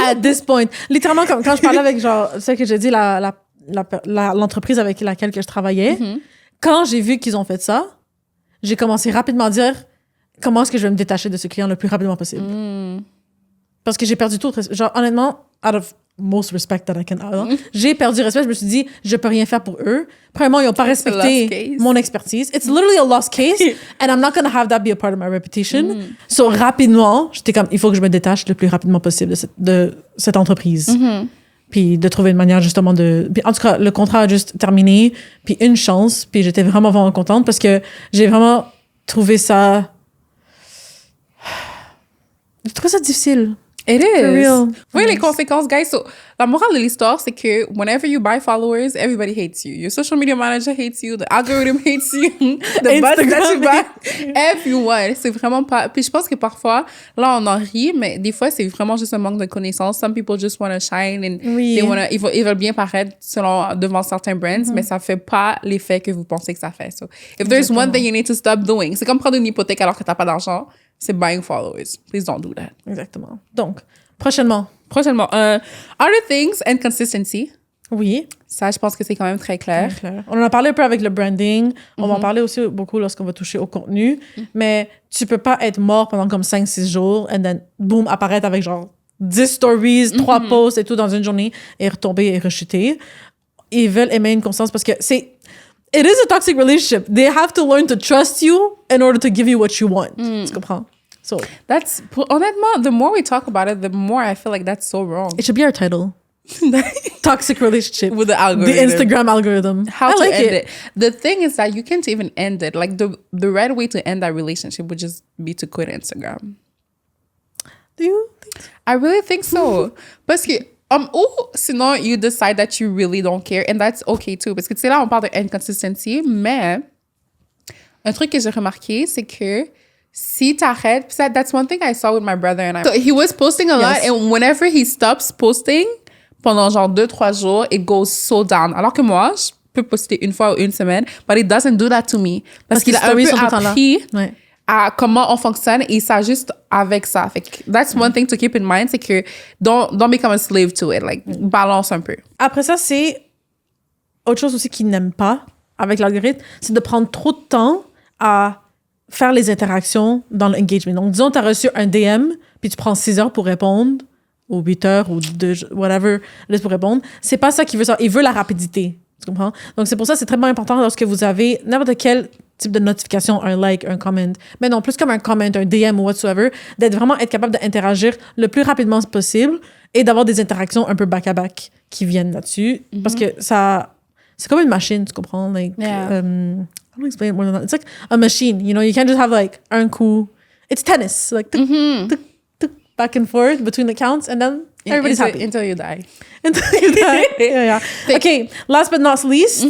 At this point. Littéralement, comme quand je parlais avec, genre, ce que j'ai dit, l'entreprise avec laquelle que je travaillais, quand j'ai vu qu'ils ont fait ça, j'ai commencé rapidement à dire comment est-ce que je vais me détacher de ce client le plus rapidement possible. Parce que j'ai perdu tout. Genre, honnêtement, out of most respect that I can have, j'ai perdu respect. Je me suis dit, je peux rien faire pour eux. Premièrement, ils n'ont pas respecté mon expertise. It's literally a lost case, and I'm not going to have that be a part of my reputation. So, rapidement, j'étais comme, il faut que je me détache le plus rapidement possible de cette entreprise. Puis de trouver une manière, justement, Puis, en tout cas, le contrat a juste terminé, puis une chance, puis j'étais vraiment, vraiment contente parce que j'ai vraiment trouvé ça... J'ai trouvé ça difficile. It is. For real. Oui, les conséquences, guys. So, la morale de l'histoire, c'est que whenever you buy followers, everybody hates you. Your social media manager hates you. The algorithm hates you. The bots that you buy. Everyone. C'est vraiment pas... Puis je pense que parfois, là, on en rit, mais des fois, c'est vraiment juste un manque de connaissances. Some people just want to shine and ils veulent bien paraître devant certains brands, mais ça fait pas l'effet que vous pensez que ça fait. So, if there's one thing you need to stop doing, c'est comme prendre une hypothèque alors que t'as pas d'argent. C'est buying followers. Please don't do that. Exactement. Donc, prochainement. Other things and consistency. Oui. Ça, je pense que c'est quand même très clair. On en a parlé un peu avec le branding. On va en parler aussi beaucoup lorsqu'on va toucher au contenu. Mais tu peux pas être mort pendant comme 5-6 jours and then, boom, apparaître avec genre 10 stories, 3 posts et tout dans une journée et retomber et rechuter. Ils veulent aimer une constance parce que c'est... It is a toxic relationship. They have to learn to trust you in order to give you what you want. Tu comprends? So honnêtement, the more we talk about it, the more I feel like that's so wrong. It should be our title. Toxic relationship. With the algorithm. The Instagram algorithm. How to end it. The thing is that you can't even end it. Like the right way to end that relationship would just be to quit Instagram. Do you think so? I really think so. Parce que or sinon, you decide that you really don't care, and that's okay too. Parce que tu sais, là, on parle de inconsistency, mais un truc que j'ai remarqué, c'est que si t'arrêtes, that's one thing I saw with my brother and I. So he was posting a lot, and whenever he stops posting, pendant genre 2-3 jours, it goes so down. Alors que moi, je peux poster une fois ou une semaine, but it doesn't do that to me. Parce qu'il a un peu appris à comment on fonctionne et il s'ajuste avec ça. Fait que that's one thing to keep in mind, c'est que don't become a slave to it. Like, balance un peu. Après ça, c'est autre chose aussi qu'ils n'aiment pas avec l'algorithme, c'est de prendre trop de temps à faire les interactions dans l'engagement. Donc, disons, tu as reçu un DM, puis tu prends 6 heures pour répondre, ou 8 heures, ou 2, whatever, laisse pour répondre. C'est pas ça qu'il veut. Il veut la rapidité. Tu comprends? Donc, c'est pour ça que c'est très important lorsque vous avez n'importe quel type de notification, un like, un comment, mais non, plus comme un comment, un DM ou whatsoever, être capable d'interagir le plus rapidement possible et d'avoir des interactions un peu back-à-back qui viennent là-dessus. Parce que ça... C'est comme une machine, tu comprends? Like, I don't explain it more than that. It's like a machine, you know? You can't just have like un coup. It's tennis. Like, tuk, tuk, tuk, back and forth between the counts, and then everybody's happy. Until you die. Until you die. Yeah. Okay, last but not least...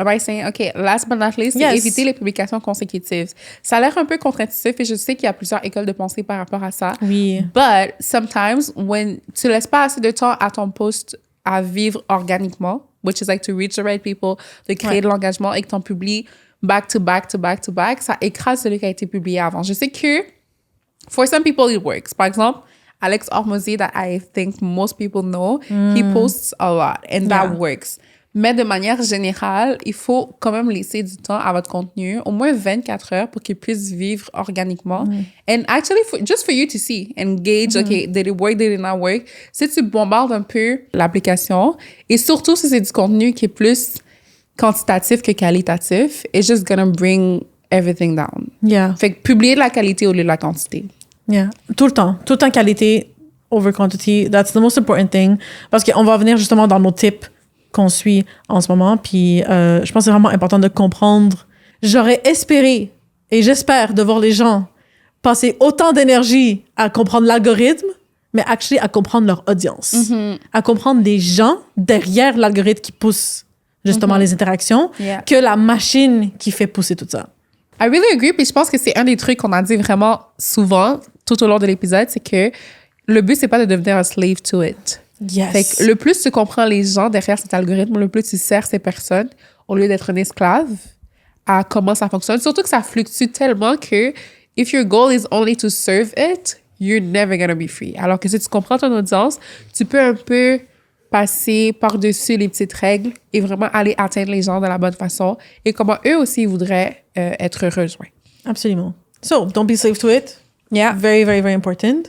Last but not least, c'est éviter les publications consécutives. Ça a l'air un peu contre-intuitif et je sais qu'il y a plusieurs écoles de pensée par rapport à ça. Oui. But sometimes, when tu laisses pas assez de temps à ton post à vivre organiquement, which is like to reach the right people, de créer de l'engagement et que ton publies back to back, ça écrase celui qui a été publié avant. Je sais que for some people it works. Par exemple, Alex Hormozy, that I think most people know, he posts a lot and that works. Mais de manière générale, il faut quand même laisser du temps à votre contenu, au moins 24 heures pour qu'il puisse vivre organiquement. And actually, just for you to see and gauge, okay, did it work, did it not work? Si tu bombardes un peu l'application, et surtout si c'est du contenu qui est plus quantitatif que qualitatif, it's just gonna bring everything down. Yeah. Fait que publier de la qualité au lieu de la quantité. Yeah. Tout le temps qualité over quantity. That's the most important thing. Parce qu'on va venir justement dans nos tips qu'on suit en ce moment. Puis je pense que c'est vraiment important de comprendre. J'aurais espéré et j'espère de voir les gens passer autant d'énergie à comprendre l'algorithme, mais actually à comprendre leur audience. À comprendre les gens derrière l'algorithme qui pousse justement les interactions, que la machine qui fait pousser tout ça. I really agree. Puis je pense que c'est un des trucs qu'on a dit vraiment souvent tout au long de l'épisode, c'est que le but, c'est pas de devenir un slave to it. Yes. Fait que le plus tu comprends les gens derrière cet algorithme, le plus tu sers ces personnes au lieu d'être un esclave à comment ça fonctionne. Surtout que ça fluctue tellement que if your goal is only to serve it, you're never gonna be free. Alors que si tu comprends ton audience, tu peux un peu passer par-dessus les petites règles et vraiment aller atteindre les gens de la bonne façon et comment eux aussi voudraient être rejoints. Absolument. So, don't be slave to it. Yeah. Very, very, very important.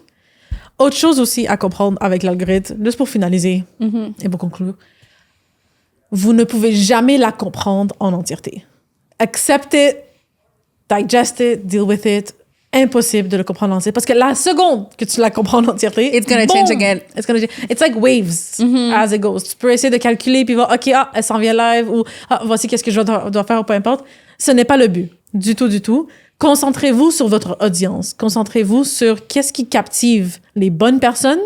Autre chose aussi à comprendre avec l'algorithme, juste pour finaliser et pour conclure, vous ne pouvez jamais la comprendre en entièreté. Accept it, digest it, deal with it. Impossible de le comprendre en entier. Parce que la seconde que tu la comprends en entièreté, It's gonna change again. It's like waves as it goes. Tu peux essayer de calculer puis voir, OK, elle s'en vient live ou voici qu'est-ce que je dois faire ou peu importe. Ce n'est pas le but. Du tout. Concentrez-vous sur votre audience. Concentrez-vous sur qu'est-ce qui captive les bonnes personnes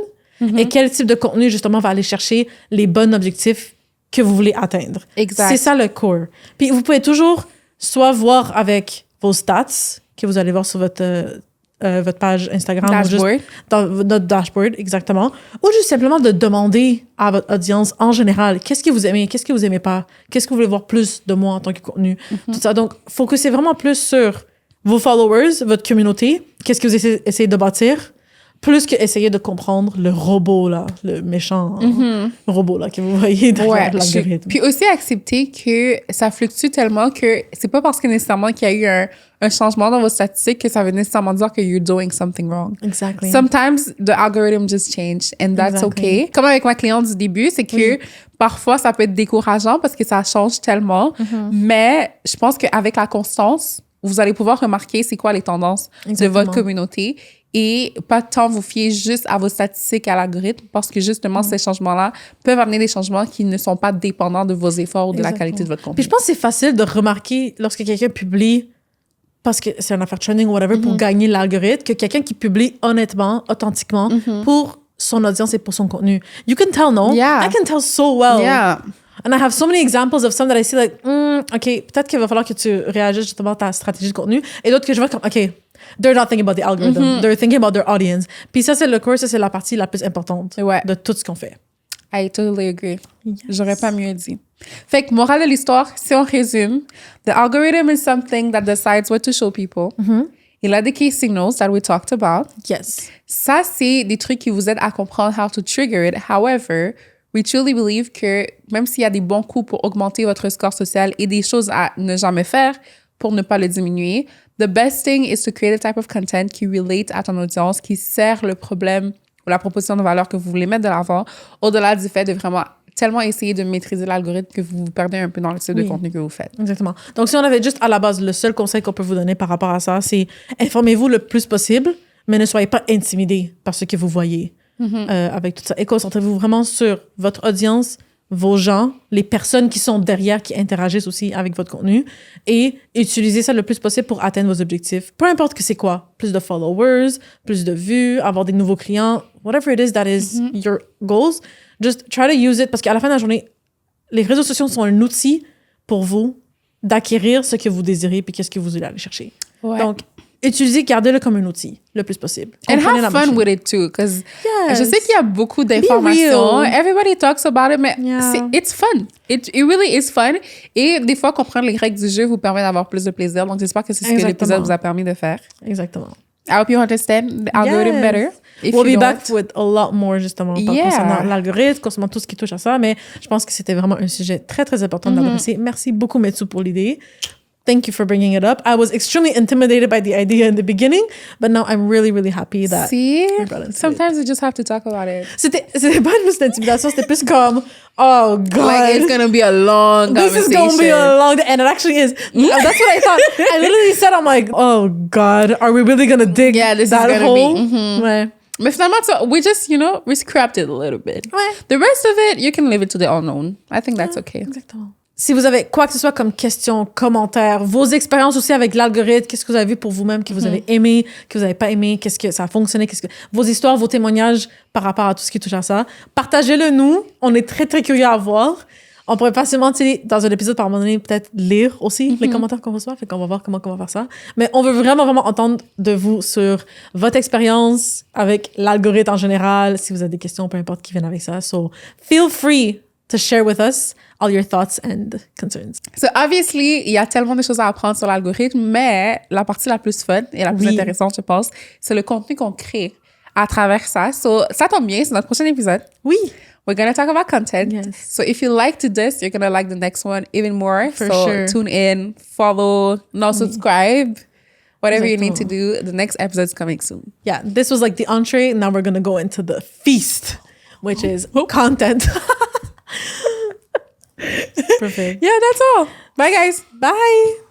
et quel type de contenu, justement, va aller chercher les bons objectifs que vous voulez atteindre. Exact. C'est ça le core. Puis vous pouvez toujours soit voir avec vos stats que vous allez voir sur votre page Instagram. Dashboard. Ou juste dans notre dashboard, exactement. Ou juste simplement de demander à votre audience en général, qu'est-ce que vous aimez, qu'est-ce que vous aimez pas, qu'est-ce que vous voulez voir plus de moi en tant que contenu. Tout ça. Donc, focussez vraiment plus sur vos followers, votre communauté, qu'est-ce que vous essayez de bâtir, plus que essayer de comprendre le robot, là, le méchant robot là, que vous voyez derrière l'algorithme. Puis aussi accepter que ça fluctue tellement que c'est pas parce que nécessairement qu'il y a eu un changement dans vos statistiques que ça veut nécessairement dire que you're doing something wrong. Exactly. Sometimes the algorithm just changed and that's okay. Comme avec ma cliente du début, c'est que parfois ça peut être décourageant parce que ça change tellement, mais je pense qu'avec la constance, vous allez pouvoir remarquer c'est quoi les tendances de votre communauté et pas tant vous fier juste à vos statistiques, à l'algorithme, parce que justement, ces changements-là peuvent amener des changements qui ne sont pas dépendants de vos efforts ou de la qualité de votre contenu. Puis je pense que c'est facile de remarquer lorsque quelqu'un publie, parce que c'est une affaire trending ou whatever, pour gagner l'algorithme, que quelqu'un qui publie honnêtement, authentiquement, pour son audience et pour son contenu. You can tell, no? Yeah. I can tell so well. Yeah. And I have so many examples of some that I see like, OK, peut-être qu'il va falloir que tu réagisses justement à ta stratégie de contenu. Et d'autres que je vois comme, OK, they're not thinking about the algorithm. They're thinking about their audience. Puis ça, c'est le core, ça, c'est la partie la plus importante de tout ce qu'on fait. I totally agree. J'aurais pas mieux dit. Fait que, morale de l'histoire, si on résume, the algorithm is something that decides what to show people. Il a des key signals that we talked about. Yes. Ça, c'est des trucs qui vous aident à comprendre how to trigger it. However, we truly believe que même s'il y a des bons coups pour augmenter votre score social et des choses à ne jamais faire pour ne pas le diminuer, the best thing is to create a type of content qui relate à ton audience, qui sert le problème ou la proposition de valeur que vous voulez mettre de l'avant, au-delà du fait de vraiment tellement essayer de maîtriser l'algorithme que vous vous perdez un peu dans le type de contenu que vous faites. Exactement. Donc, si on avait juste à la base, le seul conseil qu'on peut vous donner par rapport à ça, c'est informez-vous le plus possible, mais ne soyez pas intimidés par ce que vous voyez avec tout ça. Et concentrez-vous vraiment sur votre audience, vos gens, les personnes qui sont derrière, qui interagissent aussi avec votre contenu, et utilisez ça le plus possible pour atteindre vos objectifs. Peu importe que c'est quoi. Plus de followers, plus de vues, avoir des nouveaux clients, whatever it is that is your goals, just try to use it, parce qu'à la fin de la journée, les réseaux sociaux sont un outil pour vous d'acquérir ce que vous désirez puis qu'est-ce que vous voulez aller chercher. Ouais. Donc, utilisez, gardez-le comme un outil le plus possible. And Comprenez have la fun machine. with it too, because Yes. je sais qu'il y a beaucoup d'informations. real. Everybody talks about it, mais Yeah. it's fun. It really is fun. Et des fois, comprendre les règles du jeu vous permet d'avoir plus de plaisir. Donc, j'espère que c'est ce que l'épisode vous a permis de faire. Exactement. I hope you understand the algorithm better. If We'll you be back don't. with a lot more, justement, concernant l'algorithme, concernant tout ce qui touche à ça. Mais je pense que c'était vraiment un sujet très, très important d'adresser. Merci beaucoup, Metsu, pour l'idée. Thank you for bringing it up. I was extremely intimidated by the idea in the beginning, but now I'm really, really happy that See? we brought into Sometimes you just have to talk about it. C'était pas juste d'intimidation, c'était plus comme, oh God. Like, it's going to be a long This is conversation. going to be a long day. And it actually is. That's what I thought. I literally said, I'm like, oh God, are we really going to dig Yeah, this is that gonna hole? be- Ouais. Mais finalement, we just, we scrapped it a little bit. Ouais. The rest of it, you can leave it to the unknown. I think that's okay. Exactement. Si vous avez quoi que ce soit comme question, commentaire, vos expériences aussi avec l'algorithme, qu'est-ce que vous avez vu pour vous-même, que vous avez aimé, que vous n'avez pas aimé, qu'est-ce que ça a fonctionné, vos histoires, vos témoignages par rapport à tout ce qui touche à ça, partagez-le nous. On est très, très curieux à voir. On pourrait facilement, tu sais, dans un épisode, par moment donné, peut-être lire aussi les commentaires qu'on reçoit. Fait qu'on va voir comment on va faire ça. Mais on veut vraiment, vraiment entendre de vous sur votre expérience avec l'algorithme en général. Si vous avez des questions, peu importe qui viennent avec ça. So, feel free to share with us all your thoughts and concerns. So, obviously, il y a tellement de choses à apprendre sur l'algorithme, mais la partie la plus fun et la plus intéressante, je pense, c'est le contenu qu'on crée à travers ça. So, ça tombe bien, c'est notre prochain épisode. Oui. We're going to talk about content. Yes. So if you liked this, you're going to like the next one even more. For so sure. tune in, follow, subscribe, whatever you need to do. The next episode is coming soon. Yeah, this was like the entree. Now we're going to go into the feast, which is content. Perfect. Yeah, that's all. Bye, guys. Bye.